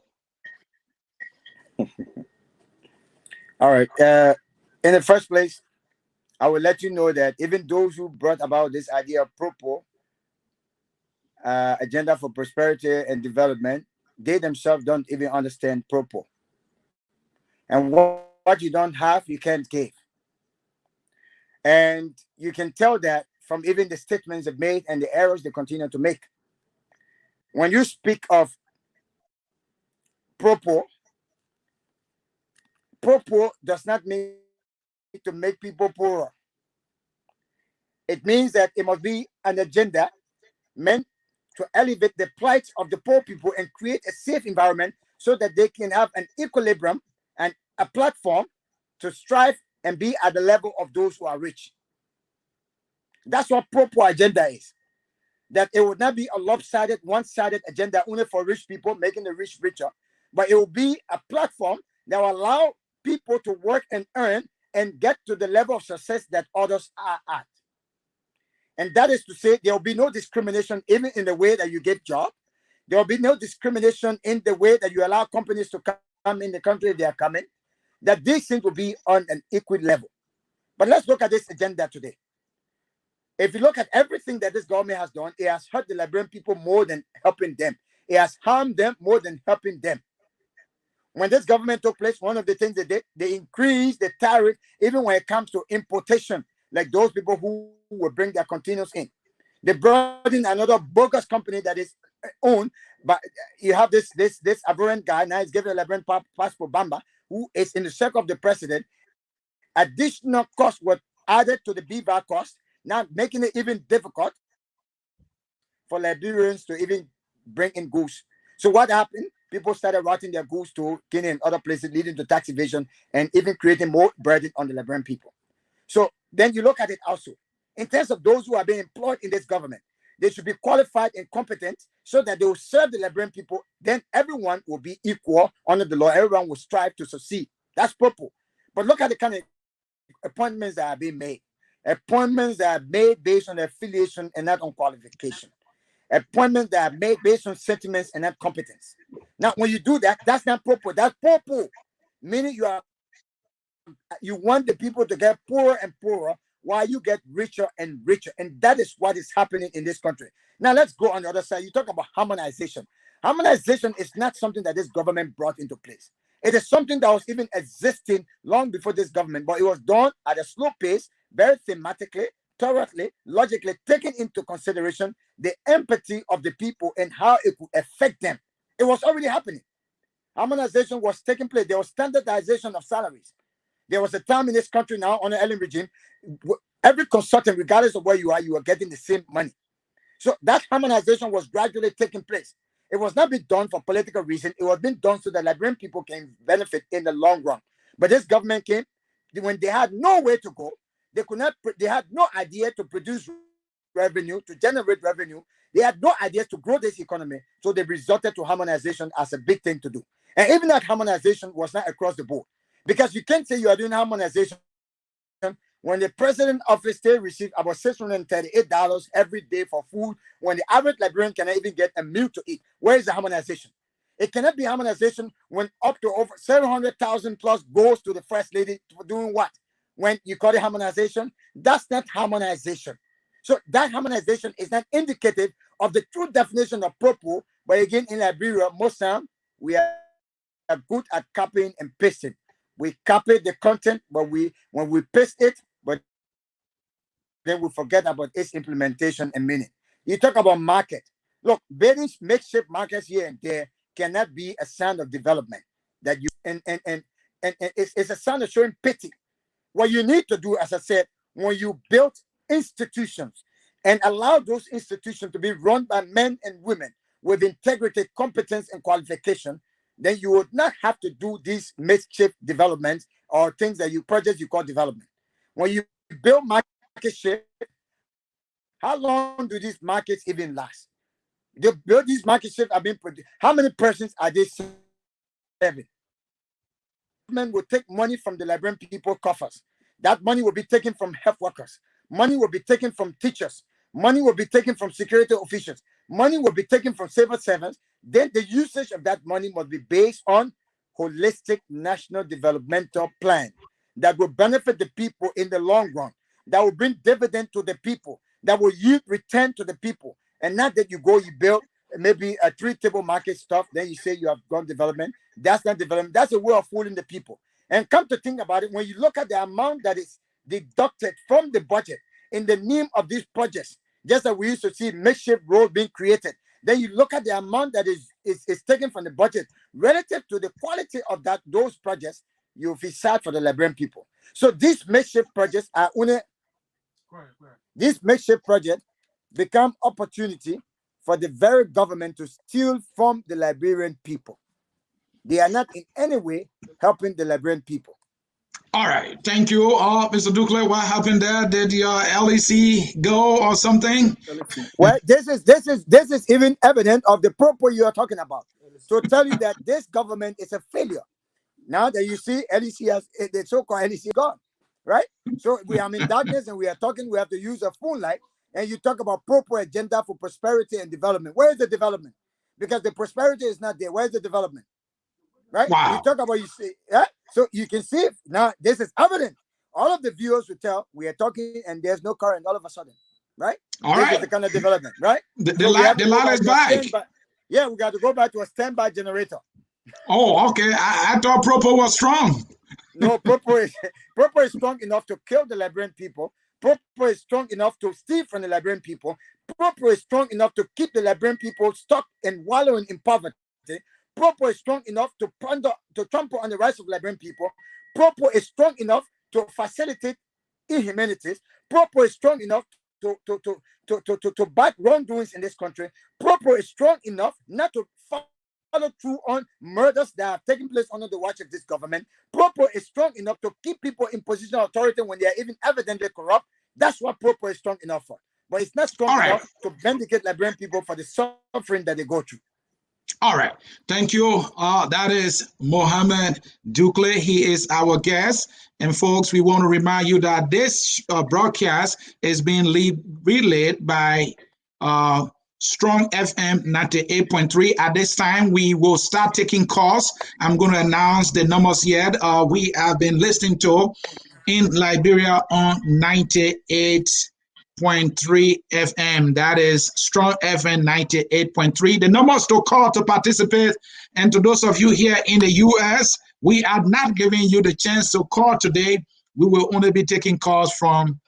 All right. In the first place, I will let you know that even those who brought about this idea of propo agenda for prosperity and development, they themselves don't even understand propo. And what you don't have, you can't give. And you can tell that from even the statements they've made and the errors they continue to make. When you speak of propo, propo does not mean to make people poorer. It means that it must be an agenda meant to elevate the plight of the poor people and create a safe environment so that they can have an equilibrium and a platform to strive and be at the level of those who are rich. That's what proper agenda is. That it would not be a lopsided, one-sided agenda only for rich people, making the rich richer, but it will be a platform that will allow people to work and earn and get to the level of success that others are at. And that is to say, there will be no discrimination even in the way that you get job. There will be no discrimination in the way that you allow companies to come in the country if they are coming. That these things will be on an equal level. But let's look at this agenda today. If you look at everything that this government has done, it has hurt the Liberian people more than helping them. It has harmed them more than helping them. When this government took place, one of the things they did, they increased the tariff even when it comes to importation, like those people who will bring their containers in. They brought in another bogus company that is owned, but you have this aberrant guy, now he's giving a Liberian passport Bamba, who is in the circle of the president. Additional costs were added to the BVA cost, now making it even difficult for Liberians to even bring in goods. So what happened? People started routing their goods to Guinea and other places, leading to tax evasion and even creating more burden on the Liberian people. So then you look at it also. In terms of those who are being employed in this government, they should be qualified and competent so that they will serve the Liberian people. Then everyone will be equal under the law. Everyone will strive to succeed. That's purple. But look at the kind of appointments that are being made. Appointments that are made based on affiliation and not on qualification. Appointments that are made based on sentiments and not competence. Now, when you do that, that's not purple. That's purple. Meaning you want the people to get poorer and poorer while you get richer and richer. And that is what is happening in this country. Now, let's go on the other side. You talk about harmonization. Harmonization is not something that this government brought into place. It is something that was even existing long before this government, but it was done at a slow pace, very thematically, thoroughly, logically, taking into consideration the empathy of the people and how it could affect them. It was already happening. Harmonization was taking place. There was standardization of salaries. There was a time in this country now on the Ellen regime, every consultant, regardless of where you are getting the same money. So that harmonization was gradually taking place. It was not being done for political reasons. It was being done so that Liberian people can benefit in the long run. But this government came when they had nowhere to go. They could not. They had no idea to produce revenue, to generate revenue. They had no ideas to grow this economy. So they resorted to harmonization as a big thing to do. And even that harmonization was not across the board. Because you can't say you are doing harmonization when the president office still receives about $638 every day for food, when the average Liberian cannot even get a meal to eat. Where is the harmonization? It cannot be harmonization when up to over 700,000 plus goes to the first lady for doing what? When you call it harmonization, that's not harmonization. So that harmonization is not indicative of the true definition of purple. But again, in Liberia, most time we are good at copying and pasting. We copy the content, but when we paste it, but then we forget about its implementation and meaning. You talk about market. Look, building makeshift markets here and there cannot be a sign of development. That you and it's a sign of showing pity. What you need to do, as I said, when you build institutions and allow those institutions to be run by men and women with integrity, competence, and qualification, then you would not have to do these makeshift developments or things that projects you call development. When you build market shift, how long do these markets even last? These market shifts are being produced. How many persons are they serving? How many persons are they serving? will take money from the Liberian people coffers. That money will be taken from health workers. Money will be taken from teachers. Money will be taken from security officials. Money will be taken from civil servants. Then the usage of that money must be based on holistic national developmental plan that will benefit the people in the long run, that will bring dividend to the people, that will yield return to the people. And not that you build maybe a 3-table market stuff, then you say you have gone development. That's not development. That's a way of fooling the people. And come to think about it, when you look at the amount that is deducted from the budget in the name of these projects, just as we used to see makeshift roads being created, then you look at the amount that is taken from the budget relative to the quality of those projects, you'll be sad for the Liberian people. So these makeshift projects are only these makeshift projects become opportunity for the very government to steal from the Liberian people. They are not in any way helping the Liberian people. All right, thank you, Mr. Dukuly. What happened there? Did your LEC go or something? Well, this is even evident of the purpose you are talking about. To tell you that this government is a failure. Now that you see LEC has the so-called LEC gone, right? So we are in darkness and we are talking. We have to use a phone light, and you talk about proper agenda for prosperity and development. Where is the development? Because the prosperity is not there. Where's the development? Right? Wow. You talk about, you see, yeah. So you can see now. This is evident. All of the viewers will tell we are talking, and there's no current. All of a sudden, right? All this right. is the kind of development, right? The light is back. Yeah, we got to go back to a standby generator. Oh, okay. I thought Propo was strong. No, Propo is strong enough to kill the Liberian people. Propo is strong enough to steal from the Liberian people. Propo is strong enough to keep the Liberian people stuck and wallowing in poverty. Propo is strong enough to trample on the rights of Liberian people. Propo is strong enough to facilitate inhumanities. Propo is strong enough to back wrongdoings in this country. Propo is strong enough not to follow through on murders that are taking place under the watch of this government. Propo is strong enough to keep people in position of authority when they are even evidently corrupt. That's what Propo is strong enough for. But it's not strong enough to vindicate Liberian people for the suffering that they go through. All right. Thank you. That is Mohammed Dukuly. He is our guest. And folks, we want to remind you that this broadcast is being relayed by Strong FM 98.3. At this time, we will start taking calls. I'm going to announce the numbers yet. We have been listening to in Liberia on 98.3 FM. That is Strong FM 98.3. The numbers to call to participate, and to those of you here in the US, we are not giving you the chance to call today. We will only be taking calls from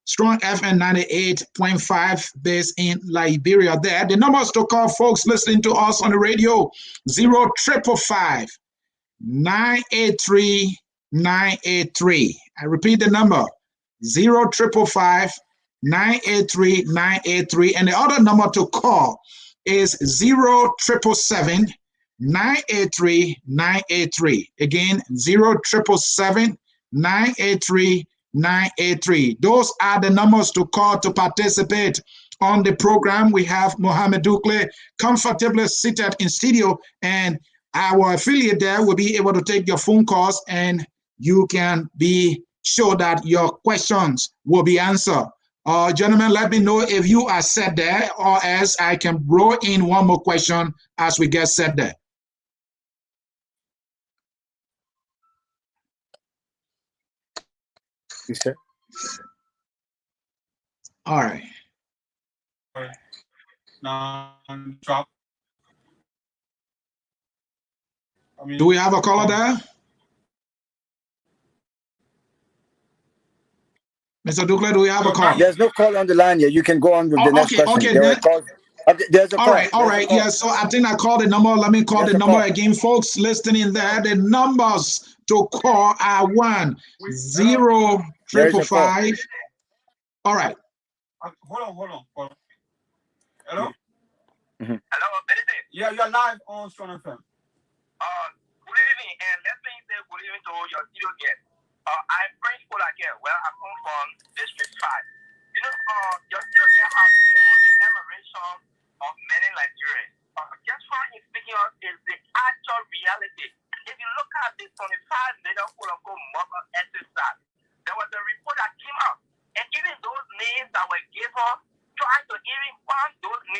Strong FM 98.5 based in Liberia. There, the numbers to call folks listening to us on the radio: 0555 983 983. I repeat the number: 0555 983 983. And the other number to call is 0777 983 983. Again, 0777 983 983. Those are the numbers to call to participate on the program. We have Mohammed Dukuly comfortably seated in studio, and our affiliate there will be able to take your phone calls, and you can be sure that your questions will be answered. Gentlemen, let me know if you are set there, or else I can roll in one more question as we get set there. Okay. All right. Non-drop. Do we have a caller there? Mr. Dukuly, do we have a call? There's no call on the line yet. You can go on with the next question. Okay, there's a call. All right. Yeah, so I think I called the number. Let me call the number again, folks listening there. The numbers to call are 10-555. All right. Hold on. Hello? Mm-hmm. Hello, yeah, you're live on Strong FM. Good evening, and let me say good evening to your studio guest. I'm principal again. Well, I come from District 5. You know, your studio guest has won the admiration of many Nigerians. Just what he's speaking of is the actual reality. If you look at the 25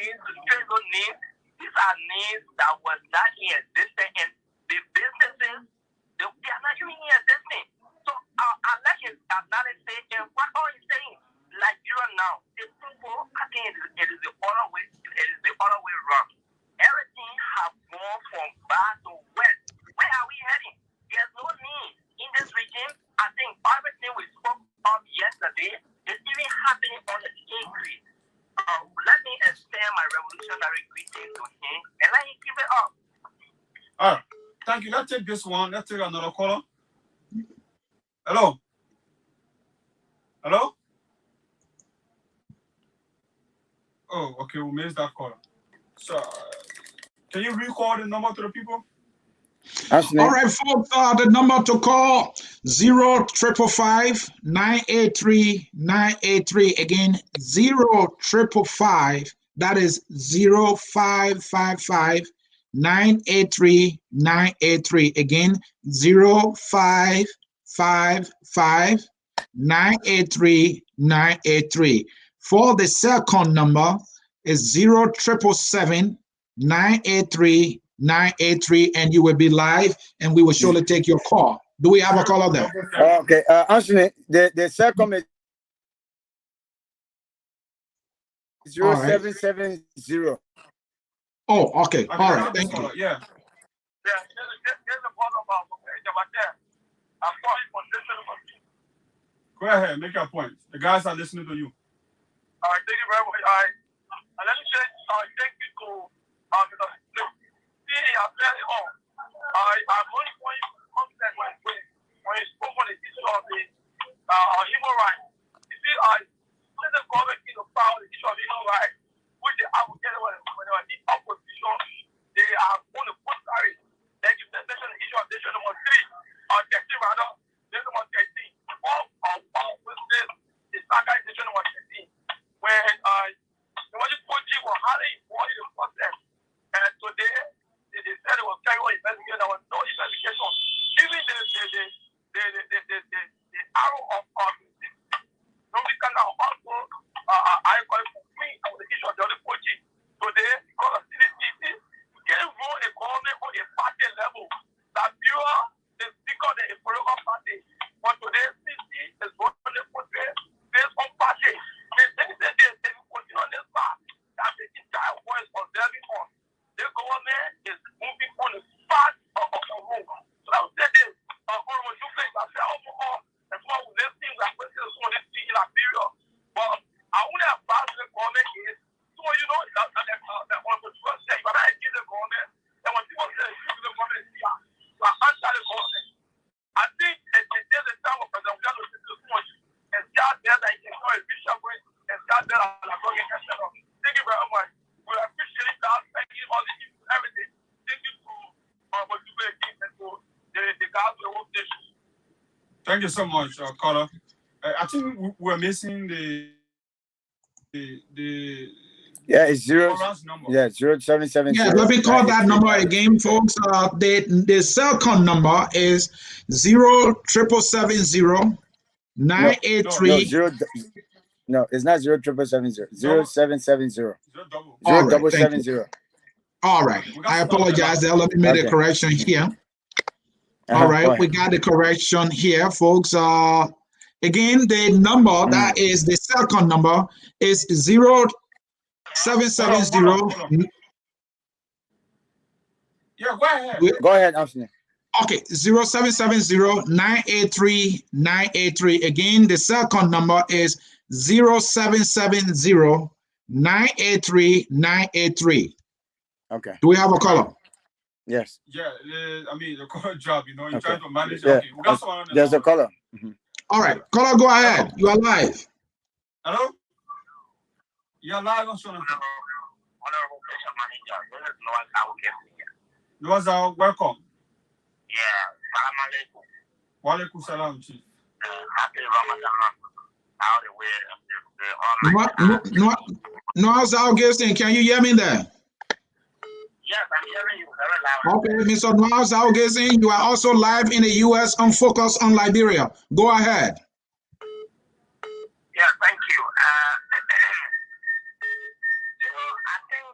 names, struggle names. These are names that was not in existence, and the businesses, they are not even in existence. So unless it's analysis, and what are you saying? Like you are now, the people, I think it is the other way. It is the other way around. Everything has gone from bad to west. Where are we heading? There's no need in this region. I think everything we spoke of yesterday is even happening on the increase. Let me extend my revolutionary greeting to him and let him keep it up. All right. Thank you. Let's take this one. Let's take another caller. Hello. Hello? Oh, okay. We missed that caller. So, can you recall the number to the people? All right, folks, the number to call 0-555-983-983. Again, 0-555, that is 0-555-983-983. Again, 0-555-983-983. For the second number is 0-777-983-983, and you will be live, and we will surely take your call. Do we have a caller there? Okay, Anthony, the second is 0770. Oh, okay. All right. Thank you. Yeah. Go ahead, make your point. The guys are listening to you. All right, thank you very much. Let me say thank you to I'm very on. I'm only going to when you spoke on the issue of the human rights. You see, when the government is about the issue of human rights, which they advocate when they are in opposition, they are going to put sorry. Thank you. Mention the issue of nation number 3, 13 rather, nation number 13. All with this is nation number 13. When the one you put you were highly important in the process, and today they said it was carrying on investigation. There was no investigation. Even the arrow of nobody can now also I call it for me on the issue of the other coaching. Today, because of CDC, you can't run a government on a party level. That viewer is bigger than a political party. But today, CDC is running the country based on party. They continue on this path that the entire world is observing on. The government is moving on the path of the road. So I would say this, almost you think that overall, and so we listening, we are questioning some of this thing in Liberia. But I only have passed the government is, so you know, that one of the first things, but I give the government, and when people say, give the government, you are answer the government. I think there's a time of President Gov't to do so much, and start there that you can call a bishop and start there at the government. Thank you very much. We appreciate that. Thank you all the people, everything. Thank you to what you were again and to the guys of the whole station. Thank you so much, caller. I think we're missing the yeah, it's 0770. Yeah, let me call that number again, folks. The second number is 0-777-983. No, it's not 0-777. 0770. All right, thank you. All right, I apologize. Let me make a correction here. All right, we got the correction here, folks. Again, the number that is the second number is 0770. Yeah, go ahead. Go ahead, Anthony. Okay, 0770-983-983. Again, the second number is 0770-983-983. Okay. Do we have a caller? Yes. Yeah, I mean, the caller job, you know, you're trying to manage. Yeah. Okay, we got someone on the There's a caller. All right, caller, go ahead. You are live. Hello? You're live on Honorable Station Manager, this is Noah Kawuke. Noah, welcome. Yeah, salam alaikum. Wa alaikum salam, Chief. Happy Ramadan. Out the way. Noah's Augustine, can you hear me there? Yes, I'm hearing you very loud. Okay, Mr. Noah's Augustine, you are also live in the U.S. on Focus on Liberia. Go ahead. Yeah, thank you. I think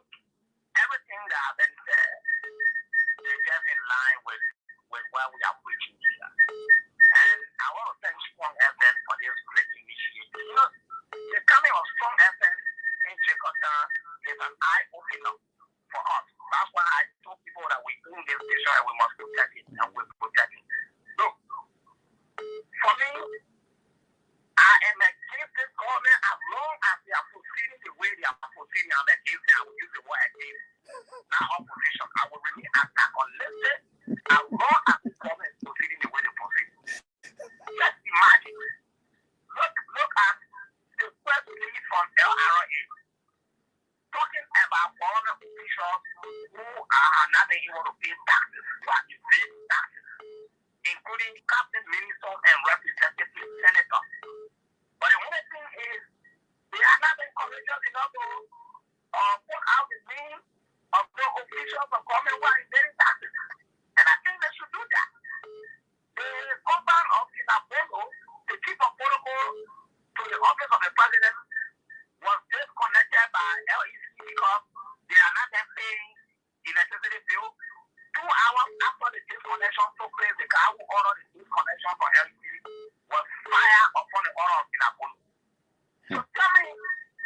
who are not being able to pay taxes, who are evading taxes, including cabinet ministers and representative senators. But the only thing is, they are not being courageous enough to put out the name of the officials of government who are evading taxes. And I think they should do that. The husband of Kinabolo, the chief of protocol to the office of the president, was disconnected by LEC because they are not then paying electricity bill. 2 hours after the disconnection took place, the guy who ordered the disconnection for LEC was fired upon the order of Kinabolo. So tell me,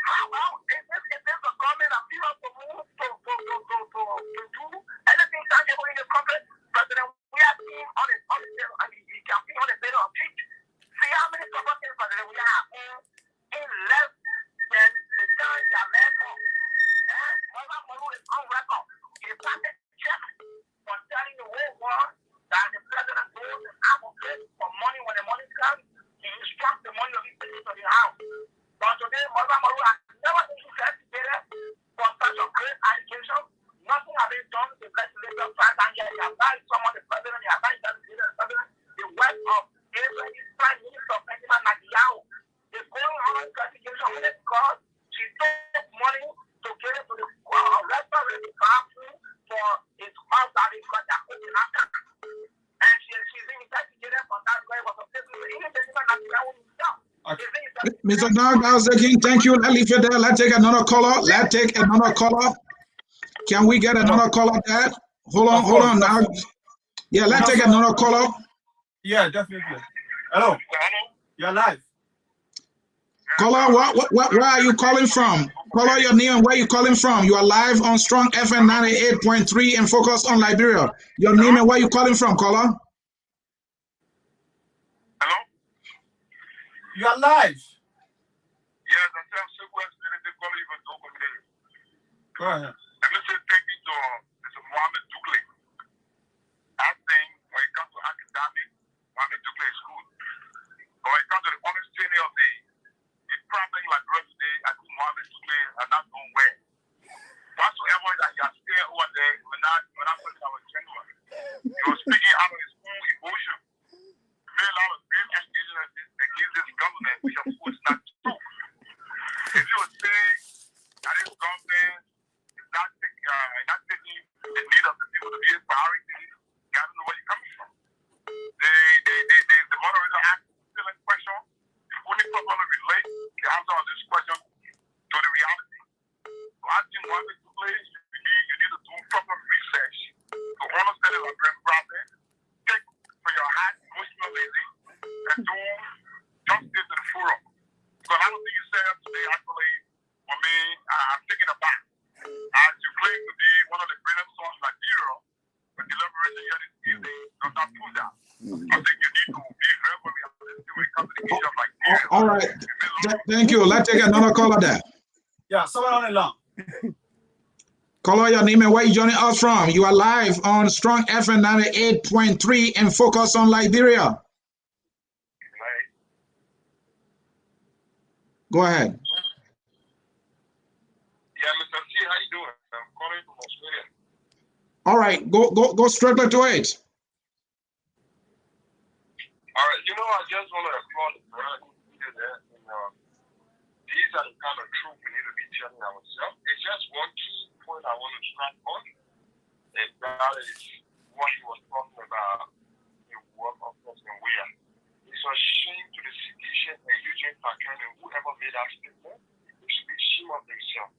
how is this the government that people to move to do anything tangible in this country? President, we are seeing on the you can see on the data of change. See how many properties President we have in less than the time they are left for. Mohammed Maru is on record. He started check for telling the whole world that the president goes and advocates for money when the money comes. He instructs the money of his people to the house. But today, Mohammed Maru has never been investigated for such a great allegation. Nothing has been done to the legislature front, and yet he has lied someone, the president, he has lied the president. The work of Israel's Prime Minister, Benjamin Netanyahu, is going on investigation only because she took money to give it to the restaurant in the country for his house that he got that open account. And she's being investigated for that way. Was a business, even Benjamin Netanyahu himself. Mr. King, thank you. Let's leave it there. Let's take another caller. Can we get another caller there? Hold on now. Yeah, let's take another caller. Yeah, definitely. Hello. You're live. Caller, where are you calling from? Caller, your name and where you calling from. You are live on Strong FM 98.3 and focus on Liberia. Your name and where you calling from, caller? Hello? You are live. Yes, I'm Dukuly. Go ahead. And let's say thank you to Mr. Mohammed Dukuly. I think when it comes to academic, Mohammed Dukuly is good. But when it comes to the understanding of the problem like today, I think Mohammed Dukuly are not doing well. Whatsoever that he has said over there, when I put it our gentleman, he was speaking out of his own emotion. He made a lot of great allegations against this government, which of course is not true. If you would say that this government is not taking the need of the people to be a priority, you got to know where you're coming from. The moderator asked still in question. The only person to relate the answer of this question to the reality. So I think one thing to play, you need to do proper research to understand the Liberian problem, take for your heart emotional lazy, and do justice to the forum. Because I don't think you said up today, actually, for me, I'm taking it back. As you claim to be one of the greatest songs in Liberia, but the liberation here this evening does not prove that. I think you need to be very realistic when it comes to the issue of Liberia. All right. Thank you. Let's take another caller there. Yeah, someone on the line. Caller, your name and where you joining us from. You are live on Strong FM 98.3 and focus on Liberia. Go ahead. Yeah, Mr. C, how you doing? I'm calling from Australia. All right, go straight to it. All right, I just want to applaud the brother who did that. And, these are the kind of truth we need to be telling ourselves. It's just one key point I want to stress on, and that is what he was talking about the work of President Weah. It's a shame to the CDC and Eugene Fakran and whoever made that statement. They should be ashamed of themselves.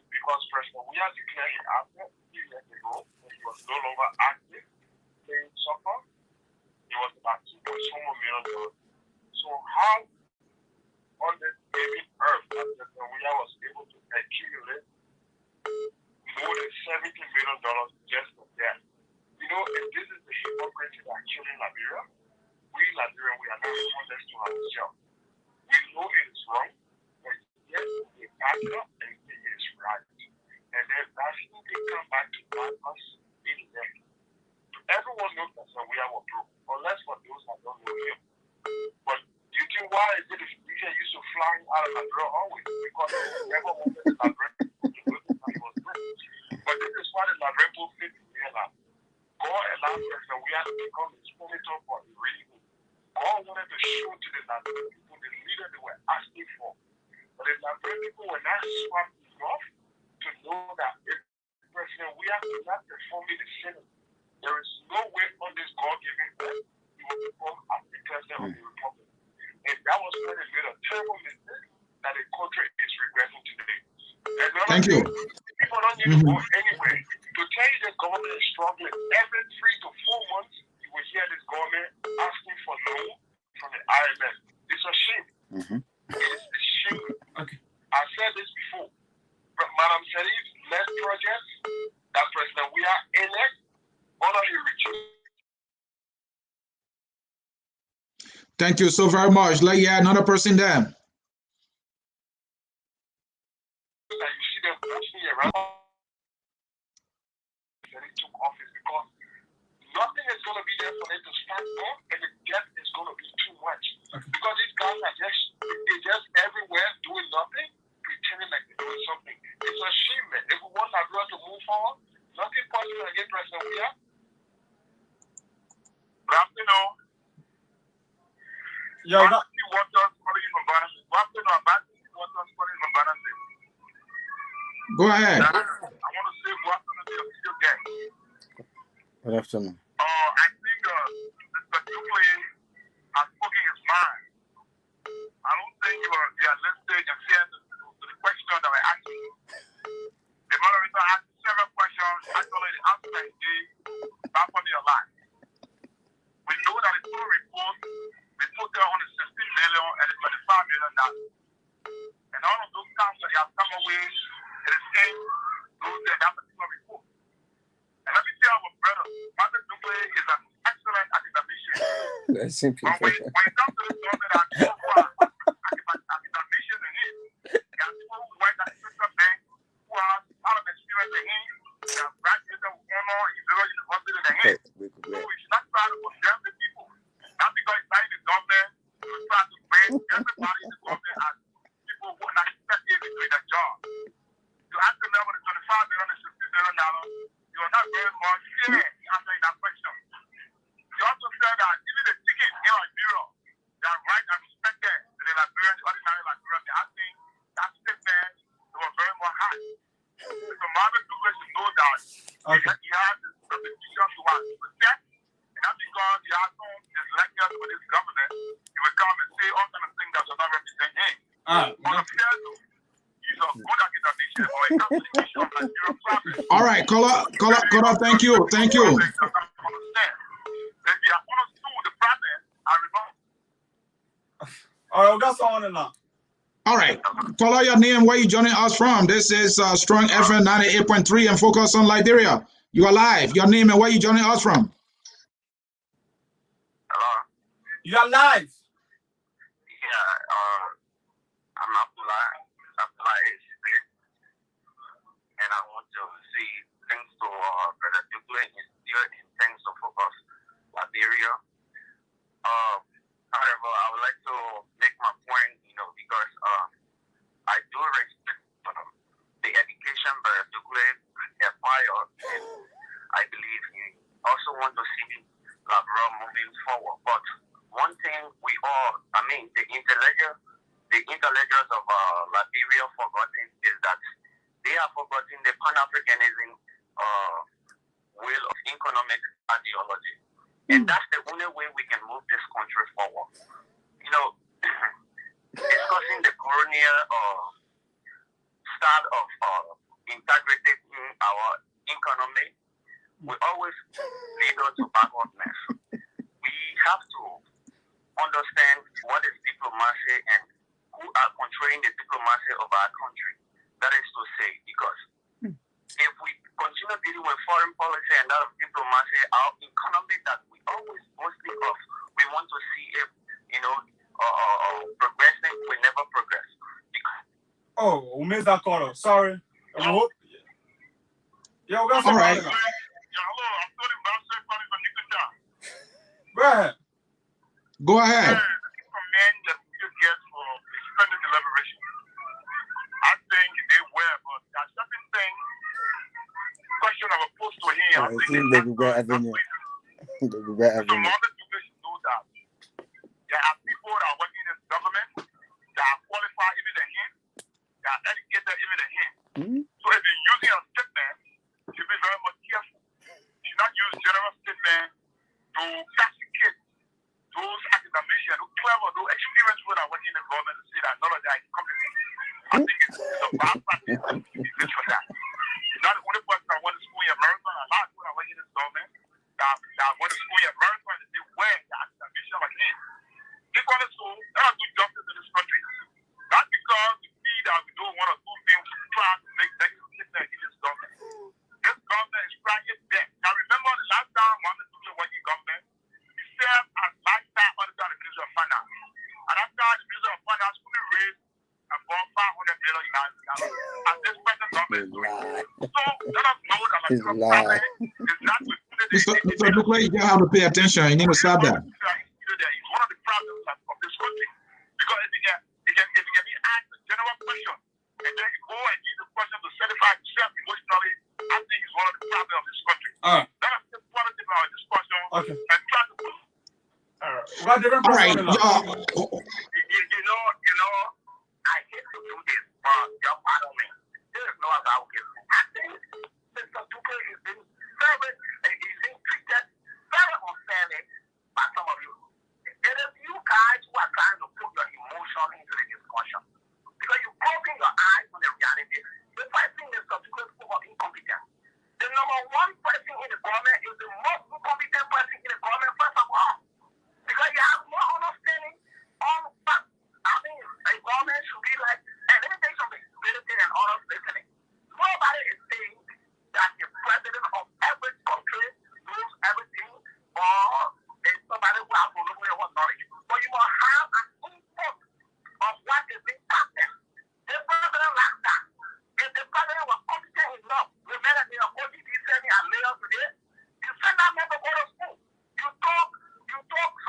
Because President Weah declared it after 2 years ago when he was no longer active playing soccer. It was about $2.4 million. So how on this baby earth that President Weah was able to accumulate more than $70 million just for that? If this is the hypocrisy that killing Liberia, we Liberians, we are not honest to ourselves. We know it is wrong, but yet we back it up and say it is right. And then that's who they come back to back us in the neck. Everyone knows that we are broke, unless for those that don't know him. But do you think why is it the media used to flying out of Liberia always? Because they never wanted the Liberian to know that he was broke. But this is what the Liberian people fit to realize. God allowed President Weah to become his senator for a reason. God wanted to show to the Liberian people the leader they were asking for. But the Liberian people were not smart enough to know that if President Weah could not perform in the Senate, there is no way on this God-given earth he will perform as the president of the Republic. And that was when they made a terrible mistake that the country is regretting today. Thank you. People don't need to go anywhere. To tell you the government is struggling, every 3 to 4 months, you will hear this government asking for loan from the IMF. It's a shame. It's a shame. Okay. I said this before. But Madam Sharif led projects that President Weah elect, honor he reduced. Thank you so very much. Like, yeah, another person there. That you see them mostly around. That he took office because nothing is going to be there for them to stand on, and the debt is going to be too much. Because these guys are just everywhere doing nothing, pretending like they're doing something. It's a shame, man. If we want Liberia to move forward, nothing possible against President Weah. Good afternoon. Yo, Good afternoon, Go ahead. I want to say good afternoon to your video guest. Good afternoon. I think Mr. Dukuly has spoken his mind. I don't think you are realistic and fair to the question that I asked you. The moderator asked several questions. Actually, the answer that he gave back on your line. We know that the full report we put there on the 16 million and the 25 million dollars. And all of those times that they have come away, it is saying those that particular report. And let me tell our brother, Mr. Dukuly is an excellent academician. But when it comes to this government that so far, academicians in him, there are people who went at the central bank who have a lot of experience in him. They have graduated with honor in the university in him. So we should not try to condemn the people. Not because it's not in the government, we try to blame everybody in the government as people who are not effective in doing their job. To ask them about the 25 million and 16 million dollars, you are not very much clear in answering that question. You also said that even the ticket in Liberia, they are right and respected to the Liberian, the ordinary Liberian. They asked me that statement, they were very much high. So Mohammed Dukuly should know that he has this repetition to us to protect, and not because he has some dislikers with his government, he will come and say all kinds of things that does not represent him. On a fair note, he's a good academician, or a academician of Nigerian province. All right, caller, thank you. Thank you. all right, that's all enough. All right. Call out your name, where you joining us from. This is Strong FM 98.3 and focus on Liberia. You are live. Your name and where you joining us from. Hello? You are live. Yeah, I'm Abdullah and I want to say thanks to Brother Dukuly in thanks to focus Liberia. However, I would like to make my point, because I do respect the education Brother Dukuly acquired, and I believe he also want to see Liberia moving forward. But one thing the intellectuals of Liberia forgotten is that they are forgetting the Pan-Africanism will of economic ideology. And that's the only way we can move this country forward. Discussing the colonial style of integrating our economy will always lead us to backwardness. We have to understand what is diplomacy and who are controlling the diplomacy of our country. That is to say, because if we continue dealing with foreign policy and that of diplomacy, our economy that we always boasting of, we want to see if, progressing, we never progress. Oh, we missed that caller. Sorry. Yeah, we got all right. Yeah, hello, I'm sorry, but I'm sorry, but you can down. Go ahead. Go ahead. I commend the get for suspended deliberation. I think they were, but there are certain things The Google Avenue. The Google Avenue. Mohammed should know that there are people that are working in government that are qualified even than him, that are educated even than him. So if you're using a statement, you should be very much careful. You should not use general statement to castigate those academicians who clever, those experienced people that are working in the government to say that none of that is competent. I think it's a bad practice to be good for that. You're not the only person that went to school in America, a lot of people that are working in this government that went to school in America and they wear the academician like him. Equally so, let us do justice in this country. Not because we see that we do one or two things to try to make negative statements in this government. This government is trying its best. Now remember the last time Mohammed was working in government, he served as lifetime auditor of the Ministry of Finance. And after the Ministry of Finance fully raised above $500 million and this present government is doing. So let us know that like, the problem is not with Mr. Dukuly, you have to pay attention. You need to stop that. it's one of the problems of this country. Because if you can be asked a general question and then you go and use the question to satisfy yourself emotionally, I think it's one of the problems of this country. Let us take positive our discussion and try to put. All right. You know, I hate to do this, but you're part of me. There is no other way. I think Mr. Dukuly is being treated very unfairly by some of you. It is you guys who are trying to put your emotion into the discussion. Because you open your eyes on the reality. The first thing is Dukuly is full of incompetence. The number one person in the government is the most incompetent person in the government, first of all. Because you have no understanding on facts. I mean, a government should be like, and let me tell you something, listening and honest listening. Nobody is saying that the president of every country knows everything or is somebody who has no knowledge. But you must have an input of what is being practiced. The president lacks that. If the president was competent enough, remember the OGD sending a mail today, you send that man to go to school. You talk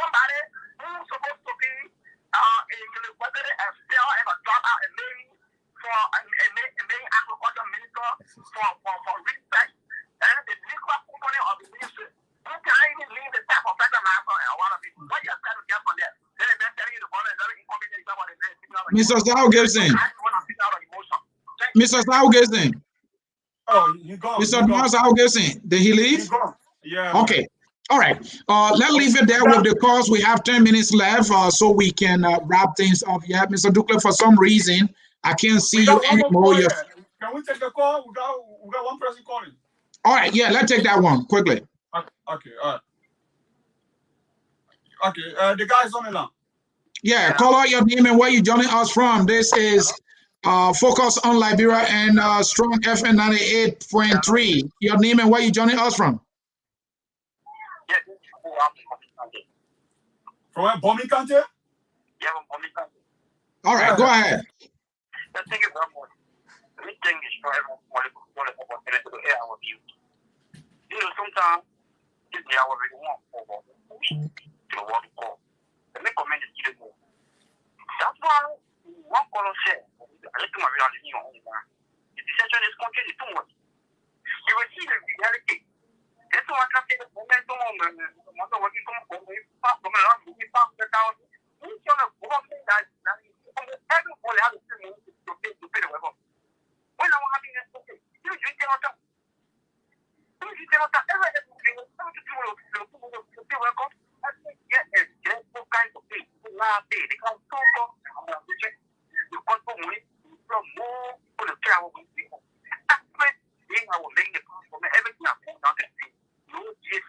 somebody who's supposed to be a university and still have a job out and maybe for a main agriculture minister for research and the nuclear component of the ministry who can even lead the type of fertilizer and water people. What you're trying to get from there? They're telling you the government is very incompetent. Mr. Sao Gibson. Mr. Sao Gibson. Oh, you gone. Mr. Sao Gibson. Did he leave? Yeah. Okay. All right. Let's leave it there with the calls. We have 10 minutes left so we can wrap things up. Yeah, Mr. Dukuly, for some reason, I can't see you anymore. Can we take the call? We got one person calling. All right. Yeah, let's take that one quickly. Okay. All right. Okay. The guy's on the line. Yeah. Call out your name and where you joining us from. This is Focus on Liberia and Strong FM 98.3. Your name and where you joining us from. From where? Bomi Kante? Yeah, from Bomi Kante. All right, go ahead. Thank you very much. We thank you for everyone for the opportunity to hear our view. You know, sometimes this is our very one for the world call. Let me comment this to you. That's why one column said, I like to my reality on the decision is continuing too much. You will see the reality. That's why I can't say the momentum on the working from around the down. Each of the government that everybody has to pay the weapon. When I'm having a okay, you tell us. You tell us everything to welcome. I think, yeah, all kinds of things. They come so far. You control money from more for the travel with people. That's being our main from everything I've put down the street. No yes,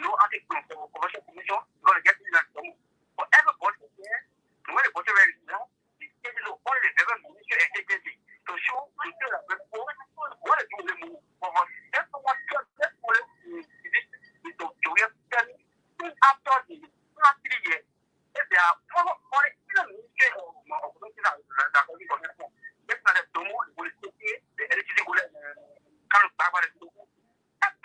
no article for commercial commission, you're going to get in that room. For everybody here, the way the body is now, it's getting the only level ministry and agency to show people that what is the move. That's what that's what is to after the last 3 years. If they are for it, you know, it's not a domo, will take the electricity will kind of power it.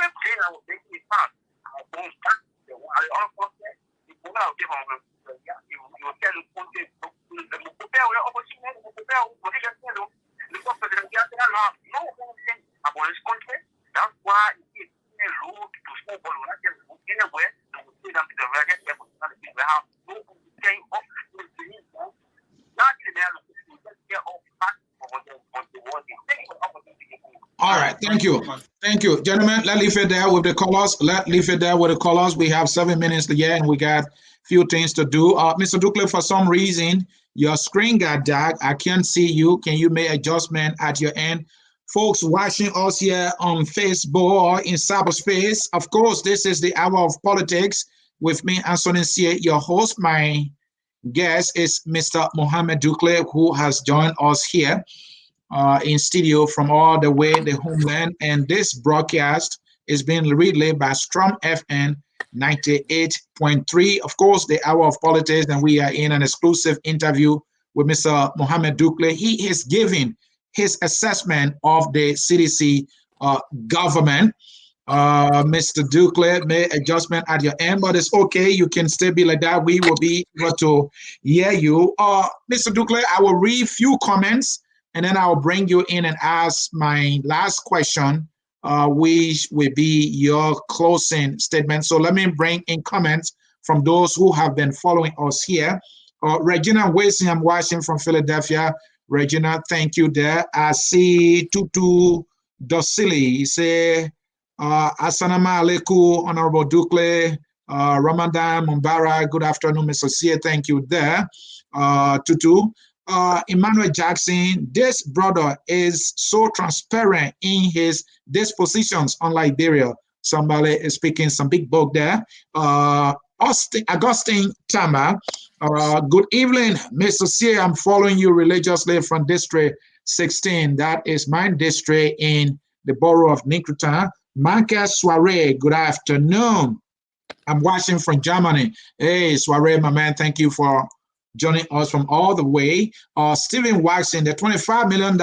Everything I was making is fast. I won't start the all process. You go out give on you tell the content the prepare opportunity prepare what you can do. The president no about this content. That's why it is a rule All right, thank you. Thank you, gentlemen. Let's leave it there with the colors. Let's leave it there with the colors. We have 7 minutes to get, and we got a few things to do. Mr. Dukuly, for some reason, your screen got dark. I can't see you. Can you make adjustment at your end? Folks watching us here on Facebook or in cyberspace, of course, this is the Hour of Politics with me, Anthony C., your host. My guest is Mr. Mohammed Dukuly, who has joined us here in studio from all the way the homeland. And this broadcast is being relayed by Strom FN 98.3. Of course, the Hour of Politics, and we are in an exclusive interview with Mr. Mohammed Dukuly. He is giving his assessment of the CDC government. Mr. Dukuly made adjustment at your end, but it's okay. You can still be like that. We will be able to hear you. Mr. Dukuly, I will read few comments and then I'll bring you in and ask my last question, which will be your closing statement. So let me bring in comments from those who have been following us here. Regina Wasing, I'm watching from Philadelphia. Regina, thank you there. I see Tutu Dosili. He say, Assalamu alaikum, Honorable Dukuly, Ramadan Mubarak. Good afternoon, Mr. Sia. Thank you there, Tutu. Emmanuel Jackson, this brother is so transparent in his dispositions on Liberia. Somebody is speaking some big book there. Augustine Tama, good evening, Mr. C. I'm following you religiously from District 16. That is my district in the borough of Nikruta. Marcus Soiree, good afternoon. I'm watching from Germany. Hey, Soiree, my man, thank you for joining us from all the way. Stephen Waxon, the $25 million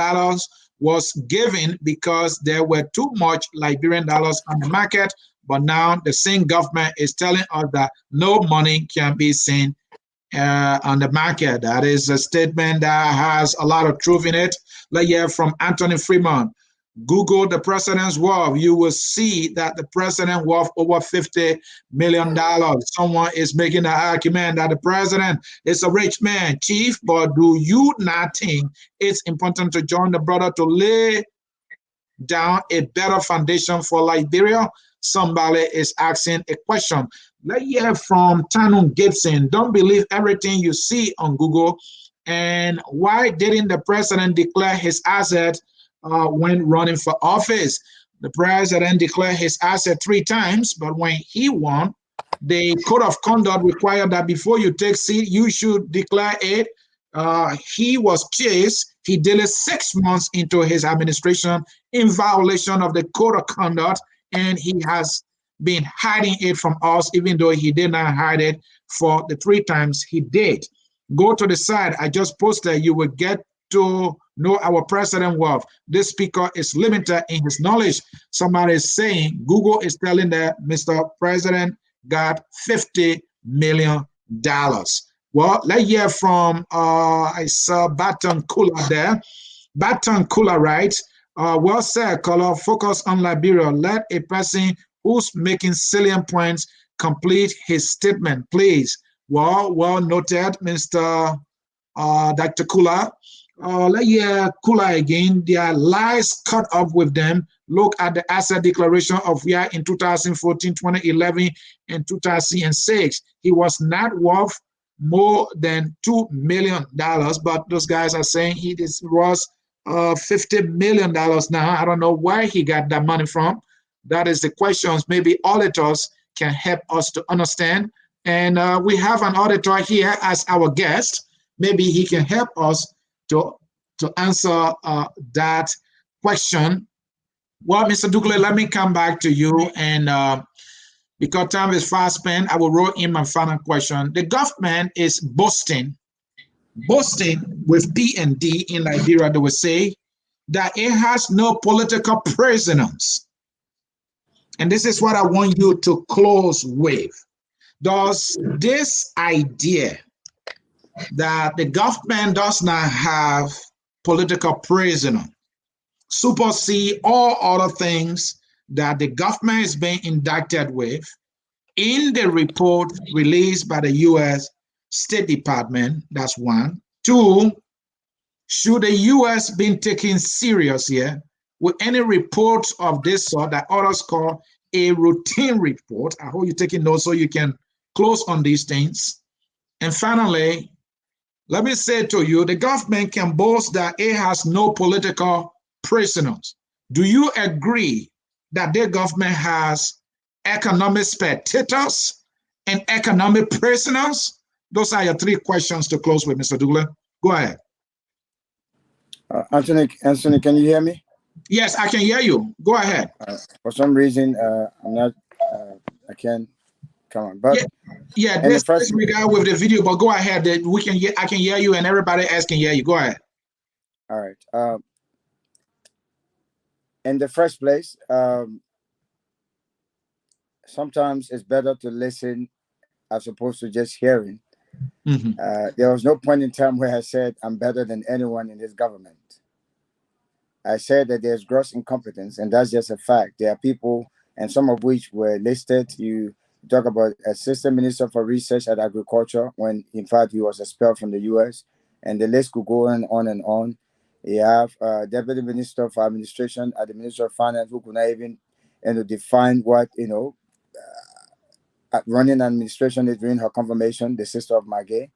was given because there were too much Liberian dollars on the market, but now the same government is telling us that no money can be seen on the market. That is a statement that has a lot of truth in it. Let's hear from Anthony Freeman. Google the president's wealth. You will see that the president worth over $50 million. Someone is making the argument that the president is a rich man, chief, but do you not think it's important to join the brother to lay down a better foundation for Liberia? Somebody is asking a question. Let's hear from Tanun Gibson. Don't believe everything you see on Google. And why didn't the president declare his asset when running for office? The president declared his asset 3 times, but when he won, the code of conduct required that before you take seat, you should declare it. He was chased. He delayed 6 months into his administration in violation of the code of conduct, and he has been hiding it from us, even though he did not hide it for the 3 times he did. Go to the site I just posted. You will get to know our president wealth. This speaker is limited in his knowledge. Somebody is saying Google is telling that Mr. President got $50 million. Well, let's hear from, I saw Baton Kula there. Baton Kula writes, well said, caller, focus on Liberia. Let a person who's making salient points complete his statement, please. Well noted, Mr. Dr. Kula. Let's hear Kula again. Their lies caught up with them. Look at the asset declaration of Via in 2014, 2011, and 2006. He was not worth more than $2 million, but those guys are saying he was $50 million now. I don't know where he got that money from. That is the questions maybe auditors can help us to understand. And we have an auditor here as our guest. Maybe he can help us to answer that question. Well, Mr. Dukuly, let me come back to you. And because time is fast spent, I will roll in my final question. The government is boasting with P&D in Liberia. They will say that it has no political prisoners. And this is what I want you to close with. Does this idea that the government does not have political prisoners supersede all other things that the government is being indicted with in the report released by the U.S. State Department? That's one. 2, should the U.S. be taken serious here? with any report of this sort that others call a routine report. I hope you're taking notes so you can close on these things. And finally, let me say to you, the government can boast that it has no political prisoners. Do you agree that the government has economic spectators and economic prisoners? Those are your three questions to close with, Mr. Dukuly. Go ahead. Anthony, can you hear me? Yes, I can hear you. Go ahead. For some reason, I'm not. I can't come on. But yeah, in the this first, regard with the video, but go ahead. We can I can hear you, and everybody else can hear you. Go ahead. all right. In the first place, sometimes it's better to listen as opposed to just hearing. Mm-hmm. There was no point in time where I said I'm better than anyone in this government. I said that there's gross incompetence, and that's just a fact. There are people, and some of which were listed. You talk about Assistant Minister for Research and Agriculture, when in fact he was expelled from the U.S., and the list could go on and on. You have Deputy Minister for Administration at the Ministry of Finance, who could not even define what running administration is during her confirmation, the sister of Maggie.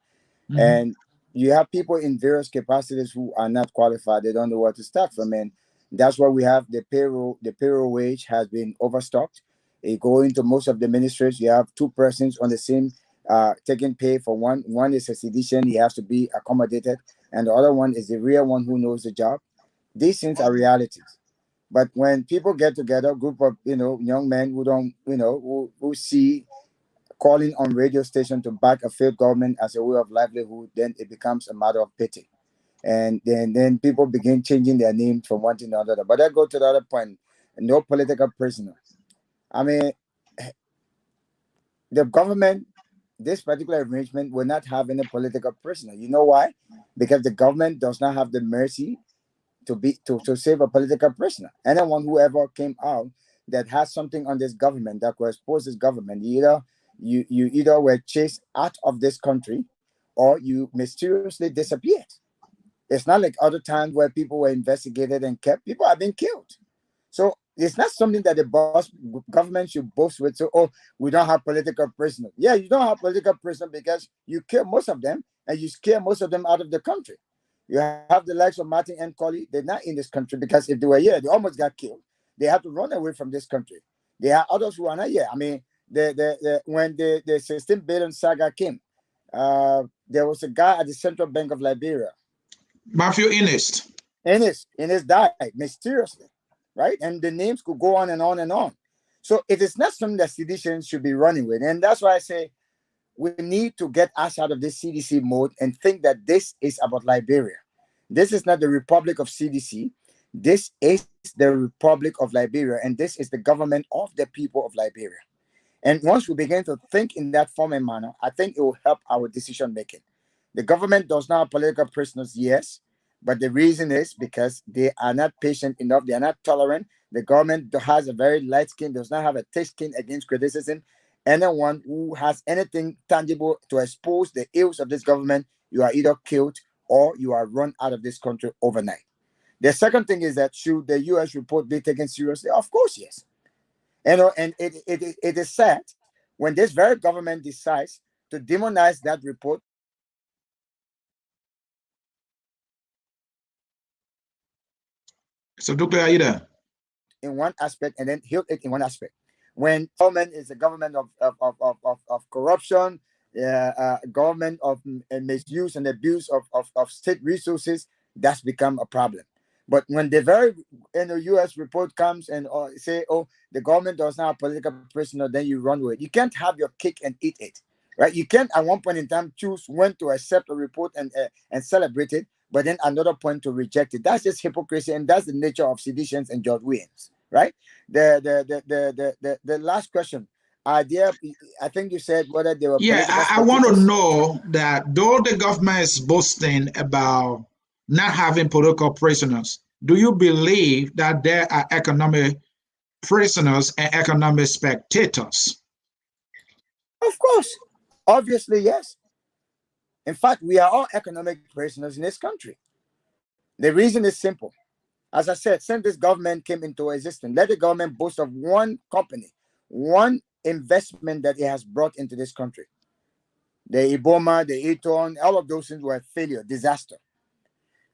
Mm-hmm. And you have people in various capacities who are not qualified. They don't know where to start from. And that's why we have the payroll. The payroll wage has been overstocked. You go into most of the ministries, you have two persons on the same taking pay for one. One is a citizen, he has to be accommodated. And the other one is the real one who knows the job. These things are realities. But when people get together, a group of young men who don't, who see calling on radio station to back a failed government as a way of livelihood, then it becomes a matter of pity. And then people begin changing their name from one to another. But I go to the other point, no political prisoner. I mean, the government, this particular arrangement will not have any political prisoner. You know why? Because the government does not have the mercy to save a political prisoner. Anyone who ever came out that has something on this government that could expose this government, you either were chased out of this country or you mysteriously disappeared. It's not like other times where people were investigated and kept. People have been killed. So it's not something that the government should boast with. So, oh, we don't have political prisoners. Yeah, you don't have political prisoners because you kill most of them and you scare most of them out of the country. You have the likes of Martin and Colley. They're not in this country because if they were here, they almost got killed. They have to run away from this country. There are others who are not here. I mean, when the 16 billion saga came, there was a guy at the Central Bank of Liberia. Matthew Innes. Innes died mysteriously, right? And the names could go on and on and on. So it is not something that citizens should be running with. And that's why I say we need to get us out of this CDC mode and think that this is about Liberia. This is not the Republic of CDC. This is the Republic of Liberia, and this is the government of the people of Liberia. And once we begin to think in that form and manner, I think it will help our decision making. The government does not have political prisoners, yes, but the reason is because they are not patient enough. They are not tolerant. The government has a very light skin, does not have a thick skin against criticism. Anyone who has anything tangible to expose the ills of this government, you are either killed or you are run out of this country overnight. The second thing is that should the U.S. report be taken seriously? Of course, yes. And it is sad when this very government decides to demonize that report So, Dukuly, are you there? in one aspect and then heal it in one aspect. When government is a government of corruption, government of misuse and abuse of state resources, that's become a problem. But when the very U.S. report comes and say, oh, the government does not have political prisoner, then you run with it. You can't have your cake and eat it, right? You can't at one point in time choose when to accept a report and celebrate it, but then another point to reject it. That's just hypocrisy, and that's the nature of seditions and George Williams, right? The last question. I think you said whether they were Yeah, political I want to spectators. know that though the government is boasting about not having political prisoners, do you believe that there are economic prisoners and economic spectators? Of course, obviously, yes. In fact, we are all economic prisoners in this country. The reason is simple. As I said, since this government came into existence, let the government boast of one company, one investment that it has brought into this country. The Iboma, the Eton, all of those things were a failure, disaster.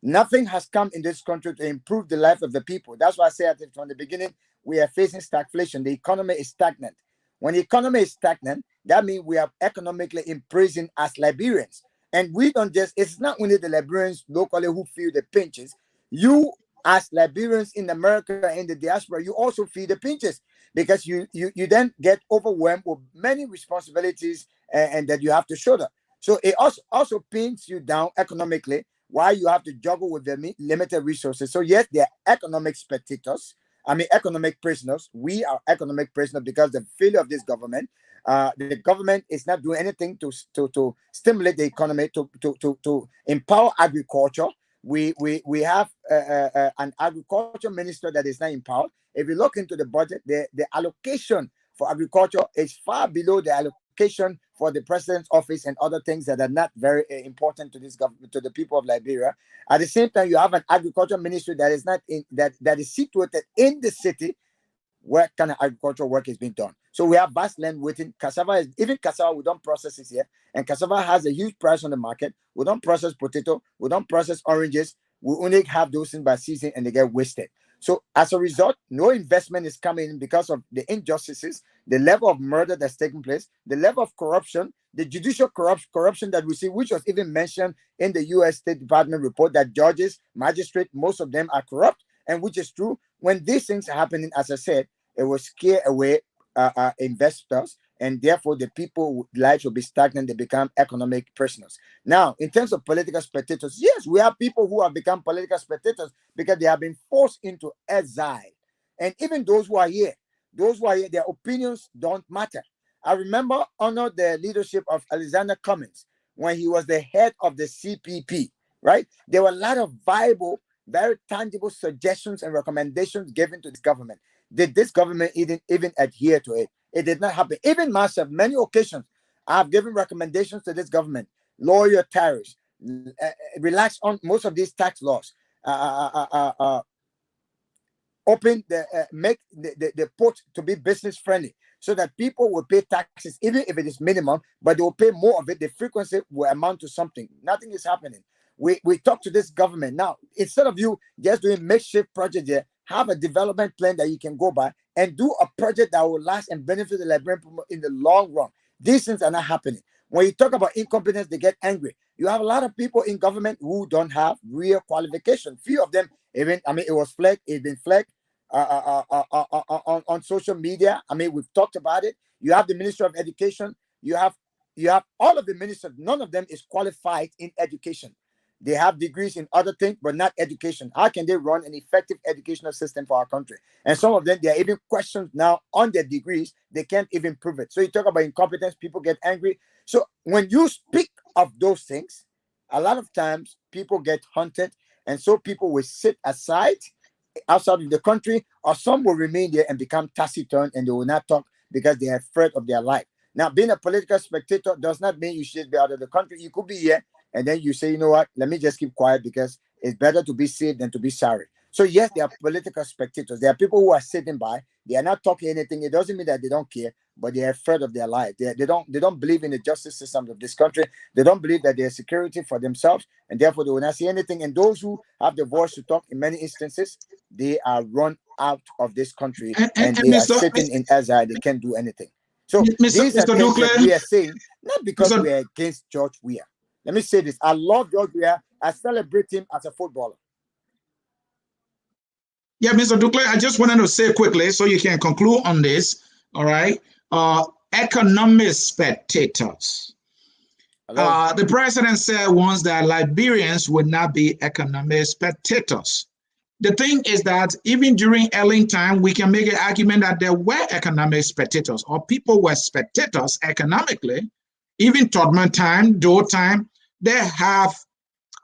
Nothing has come in this country to improve the life of the people. That's why I said from the beginning, we are facing stagflation. The economy is stagnant. When the economy is stagnant, that means we are economically imprisoned as Liberians. And we don't just, it's not only the Liberians locally who feel the pinches. You, as Liberians in America and the diaspora, you also feel the pinches because you then get overwhelmed with many responsibilities and that you have to shoulder. So it also pins you down economically, why you have to juggle with the limited resources. So yes, they're economic spectators. I mean, economic prisoners. We are economic prisoners because the failure of this government. The government is not doing anything to stimulate the economy, to empower agriculture. We have an agriculture minister that is not empowered. If you look into the budget, the allocation for agriculture is far below the allocation for the president's office and other things that are not very important to this government, to the people of Liberia. At the same time, you have an agriculture ministry that is not in that is situated in the city where kind of agricultural work is being done. So we have vast land waiting. Cassava even cassava, we don't process it here. And cassava has a huge price on the market. We don't process potato. We don't process oranges. We only have those things by season and they get wasted. So as a result, no investment is coming in because of the injustices, the level of murder that's taking place, the level of corruption, the judicial corruption that we see, which was even mentioned in the U.S. State Department report that judges, magistrates, most of them are corrupt, and which is true. When these things are happening, as I said, it will scare away investors, and therefore the people's lives will be stagnant. They become economic prisoners. Now, in terms of political spectators, yes, we have people who have become political spectators because they have been forced into exile. And even those who are here, their opinions don't matter. I remember under the leadership of Alexander Cummings, when he was the head of the CPP, right? There were a lot of viable, very tangible suggestions and recommendations given to this government. Did this government even adhere to it? It did not happen. Even myself, many occasions, I've given recommendations to this government. Lower your tariffs, relax on most of these tax laws, open make the port to be business friendly, so that people will pay taxes, even if it is minimum, but they will pay more of it. The frequency will amount to something. Nothing is happening. We talk to this government now. Instead of you just doing makeshift project there, have a development plan that you can go by and do a project that will last and benefit the Liberian people in the long run. These things are not happening. When you talk about incompetence, they get angry. You have a lot of people in government who don't have real qualification. Few of them, even, I mean, it's been flagged on social media. I mean, we've talked about it. You have the Minister of Education. You have all of the ministers. None of them is qualified in education. They have degrees in other things, but not education. How can they run an effective educational system for our country? And some of them, they are even questioned now on their degrees. They can't even prove it. So you talk about incompetence, people get angry. So when you speak of those things, a lot of times people get hunted. And so people will sit aside outside of the country, or some will remain there and become taciturn and they will not talk because they are afraid of their life. Now, being a political spectator does not mean you should be out of the country. You could be here. And then you say, you know what, let me just keep quiet because it's better to be safe than to be sorry. So yes, there are political spectators. There are people who are sitting by. They are not talking anything. It doesn't mean that they don't care, but they are afraid of their life. They don't believe in the justice system of this country. They don't believe that there's security for themselves, and therefore they will not say anything. And those who have the voice to talk, in many instances, they are run out of this country and they are sitting in exile. They can't do anything. So these are things that we are saying, not because we are against George Weah. Let me say this. I love George Weah. I celebrate him as a footballer. Yeah, Mr. Dukuly, I just wanted to say quickly so you can conclude on this. All right. Economic spectators. The president said once that Liberians would not be economic spectators. The thing is that even during Ellen time, we can make an argument that there were economic spectators, or people were spectators economically. Even Todman time, Doe time, there have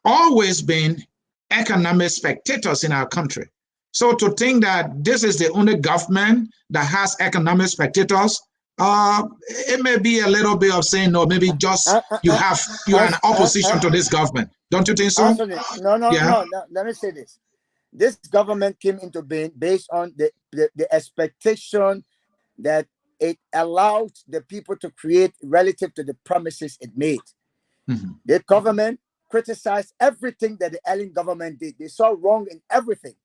always been economic spectators in our country. So to think that this is the only government that has economic spectators, it may be a little bit of saying, no, maybe just you are an opposition to this government. Don't you think so? Anthony, no. Let me say this. This government came into being based on the expectation that it allowed the people to create relative to the promises it made. Mm-hmm. The government criticized everything that the Allen government did. They saw wrong in everything.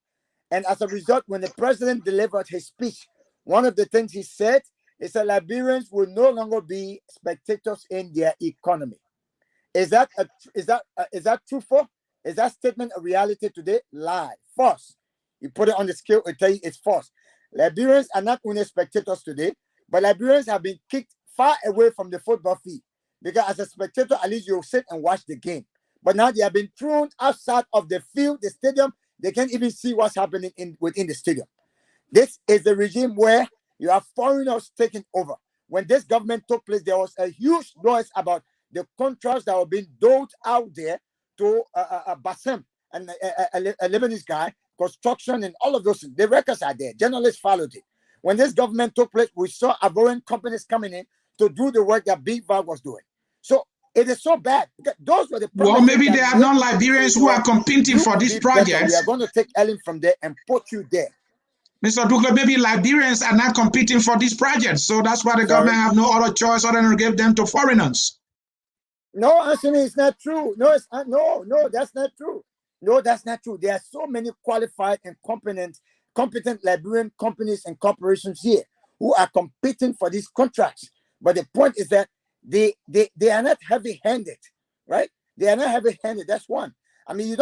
And as a result, when the president delivered his speech, one of the things he said is that Liberians will no longer be spectators in their economy. Is that truthful? Is that statement a reality today? Lie. False. You put it on the scale, it tell you it's false. Liberians are not only spectators today, but Liberians have been kicked far away from the football field. Because as a spectator, at least you'll sit and watch the game. But now they have been thrown outside of the field, the stadium. They can't even see what's happening within the stadium. This is the regime where you have foreigners taking over. When this government took place, there was a huge noise about the contracts that were being doled out there to Bassem and a Lebanese guy, construction and all of those. The records are there. Journalists followed it. When this government took place, we saw Ivorian companies coming in to do the work that Big Bag was doing. So it is so bad. Those were the well, maybe they are not Liberians who are competing for these projects. We are going to take Ellen from there and put you there. Mr. Dukuly, maybe Liberians are not competing for these projects, so that's why the government have no other choice other than to give them to foreigners. No, Anthony, it's not true. No, it's not. No, that's not true. No, that's not true. There are so many qualified and competent Liberian companies and corporations here who are competing for these contracts. But the point is that they are not heavy-handed, right? They are not heavy-handed. That's one. I mean, you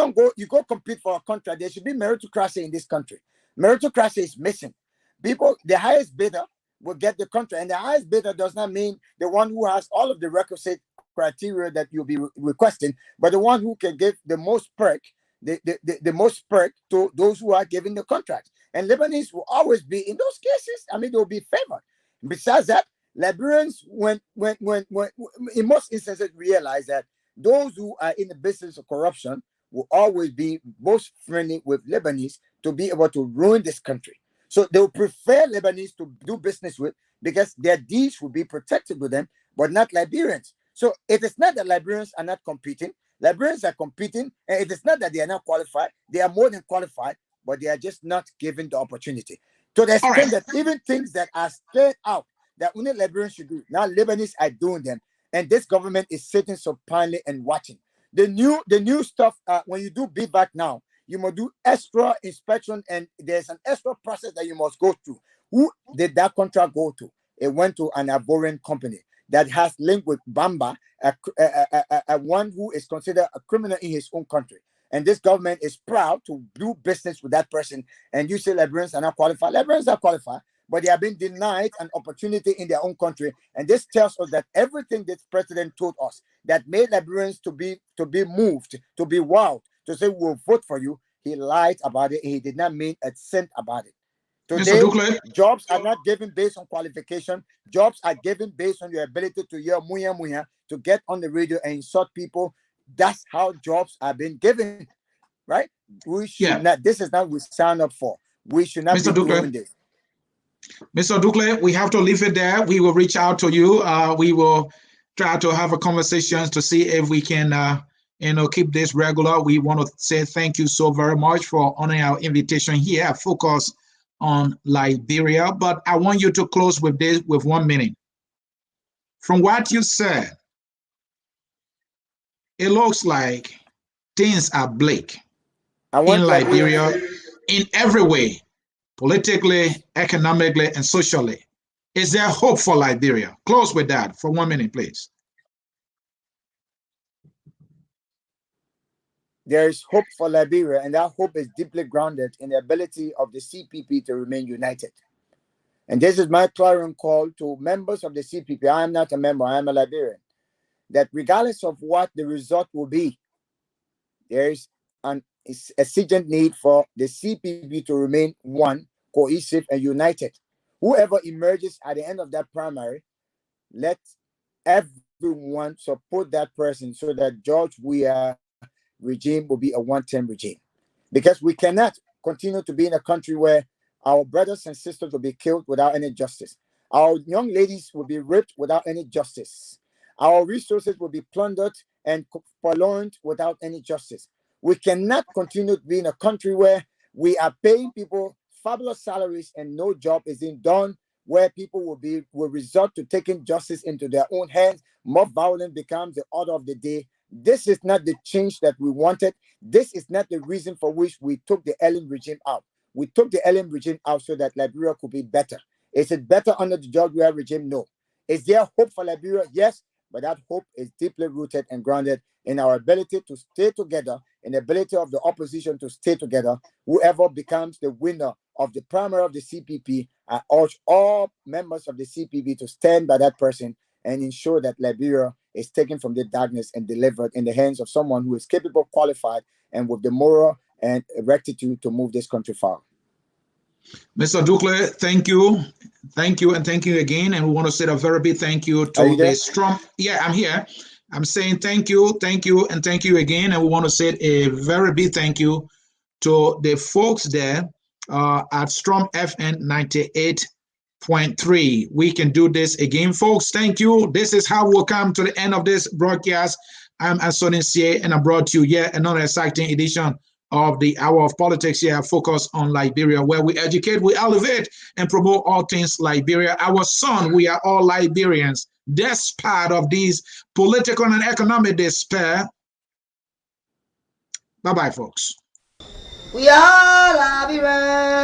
go compete for a contract. There should be meritocracy in this country. Meritocracy is missing. People, the highest bidder will get the contract, and the highest bidder does not mean the one who has all of the requisite criteria that you'll be requesting, but the one who can give the most perk, the most perk to those who are giving the contract. And Lebanese will always be in those cases. I mean, they'll be favored. Besides that, Liberians, when in most instances, realize that those who are in the business of corruption will always be most friendly with Lebanese to be able to ruin this country. So they will prefer Lebanese to do business with because their deeds will be protected with them, but not Liberians. So it is not that Liberians are not competing. Liberians are competing, and it is not that they are not qualified. They are more than qualified, but they are just not given the opportunity. To the extent that even things that are straight out that only Liberians should do, now Lebanese are doing them, and this government is sitting supinely and watching. The new stuff, when you do BVAC now, you must do extra inspection, and there's an extra process that you must go through. Who did that contract go to? It went to an Ivorian company that has linked with Bamba, a one who is considered a criminal in his own country. And this government is proud to do business with that person. And you say Liberians are not qualified. Liberians are qualified, but they have been denied an opportunity in their own country. And this tells us that everything this president told us that made Liberians to be moved, to be wowed, to say we'll vote for you, he lied about it. He did not mean a cent about it. Today, jobs are not given based on qualification. Jobs are given based on your ability to hear muya muya, to get on the radio and insult people. That's how jobs are being given, right? We should not. This is not what we sign up for. We should not be doing this. Mr. Dukuly, we have to leave it there. We will reach out to you. We will try to have a conversation to see if we can, keep this regular. We want to say thank you so very much for honoring our invitation here. Focus on Liberia, but I want you to close with this with 1 minute. From what you said, it looks like things are bleak in Liberia in every way, politically, economically, and socially. Is there hope for Liberia? Close with that for 1 minute, please. There is hope for Liberia, and that hope is deeply grounded in the ability of the CPP to remain united. And this is my clarion call to members of the CPP. I am not a member, I am a Liberian. That regardless of what the result will be, there is an exigent need for the CPP to remain one, cohesive, and united. Whoever emerges at the end of that primary, let everyone support that person so that George Weah regime will be a one-term regime. Because we cannot continue to be in a country where our brothers and sisters will be killed without any justice. Our young ladies will be raped without any justice. Our resources will be plundered and purloined without any justice. We cannot continue to be in a country where We are paying people fabulous salaries and no job is being done, where people will resort to taking justice into their own hands. Mob violence becomes the order of the day. This is not the change that we wanted. This is not the reason for which we took the Ellen regime out. We took the Ellen regime out so that Liberia could be better. Is it better under the Georgia regime? No. Is there hope for Liberia? Yes, but that hope is deeply rooted and grounded in our ability to stay together, in the ability of the opposition to stay together. Whoever becomes the winner of the primary of the CPP, I urge all members of the CPP to stand by that person and ensure that Liberia is taken from the darkness and delivered in the hands of someone who is capable, qualified, and with the moral and rectitude to move this country forward. Mr. Dukuly, thank you. Thank you, and thank you again. And we want to say a very big thank you to the strong. Yeah, I'm here. I'm saying thank you, and thank you again. And we want to say a very big thank you to the folks there at Strom FN 98.3. We can do this again, folks. Thank you. This is how we'll come to the end of this broadcast. I'm Ansonin C, and I brought you yet another exciting edition of the Hour of Politics here, focus on Liberia, where we educate, we elevate, and promote all things Liberia. Our son, we are all Liberians. Despite of these political and economic despair. Bye-bye, folks. We are Liberians.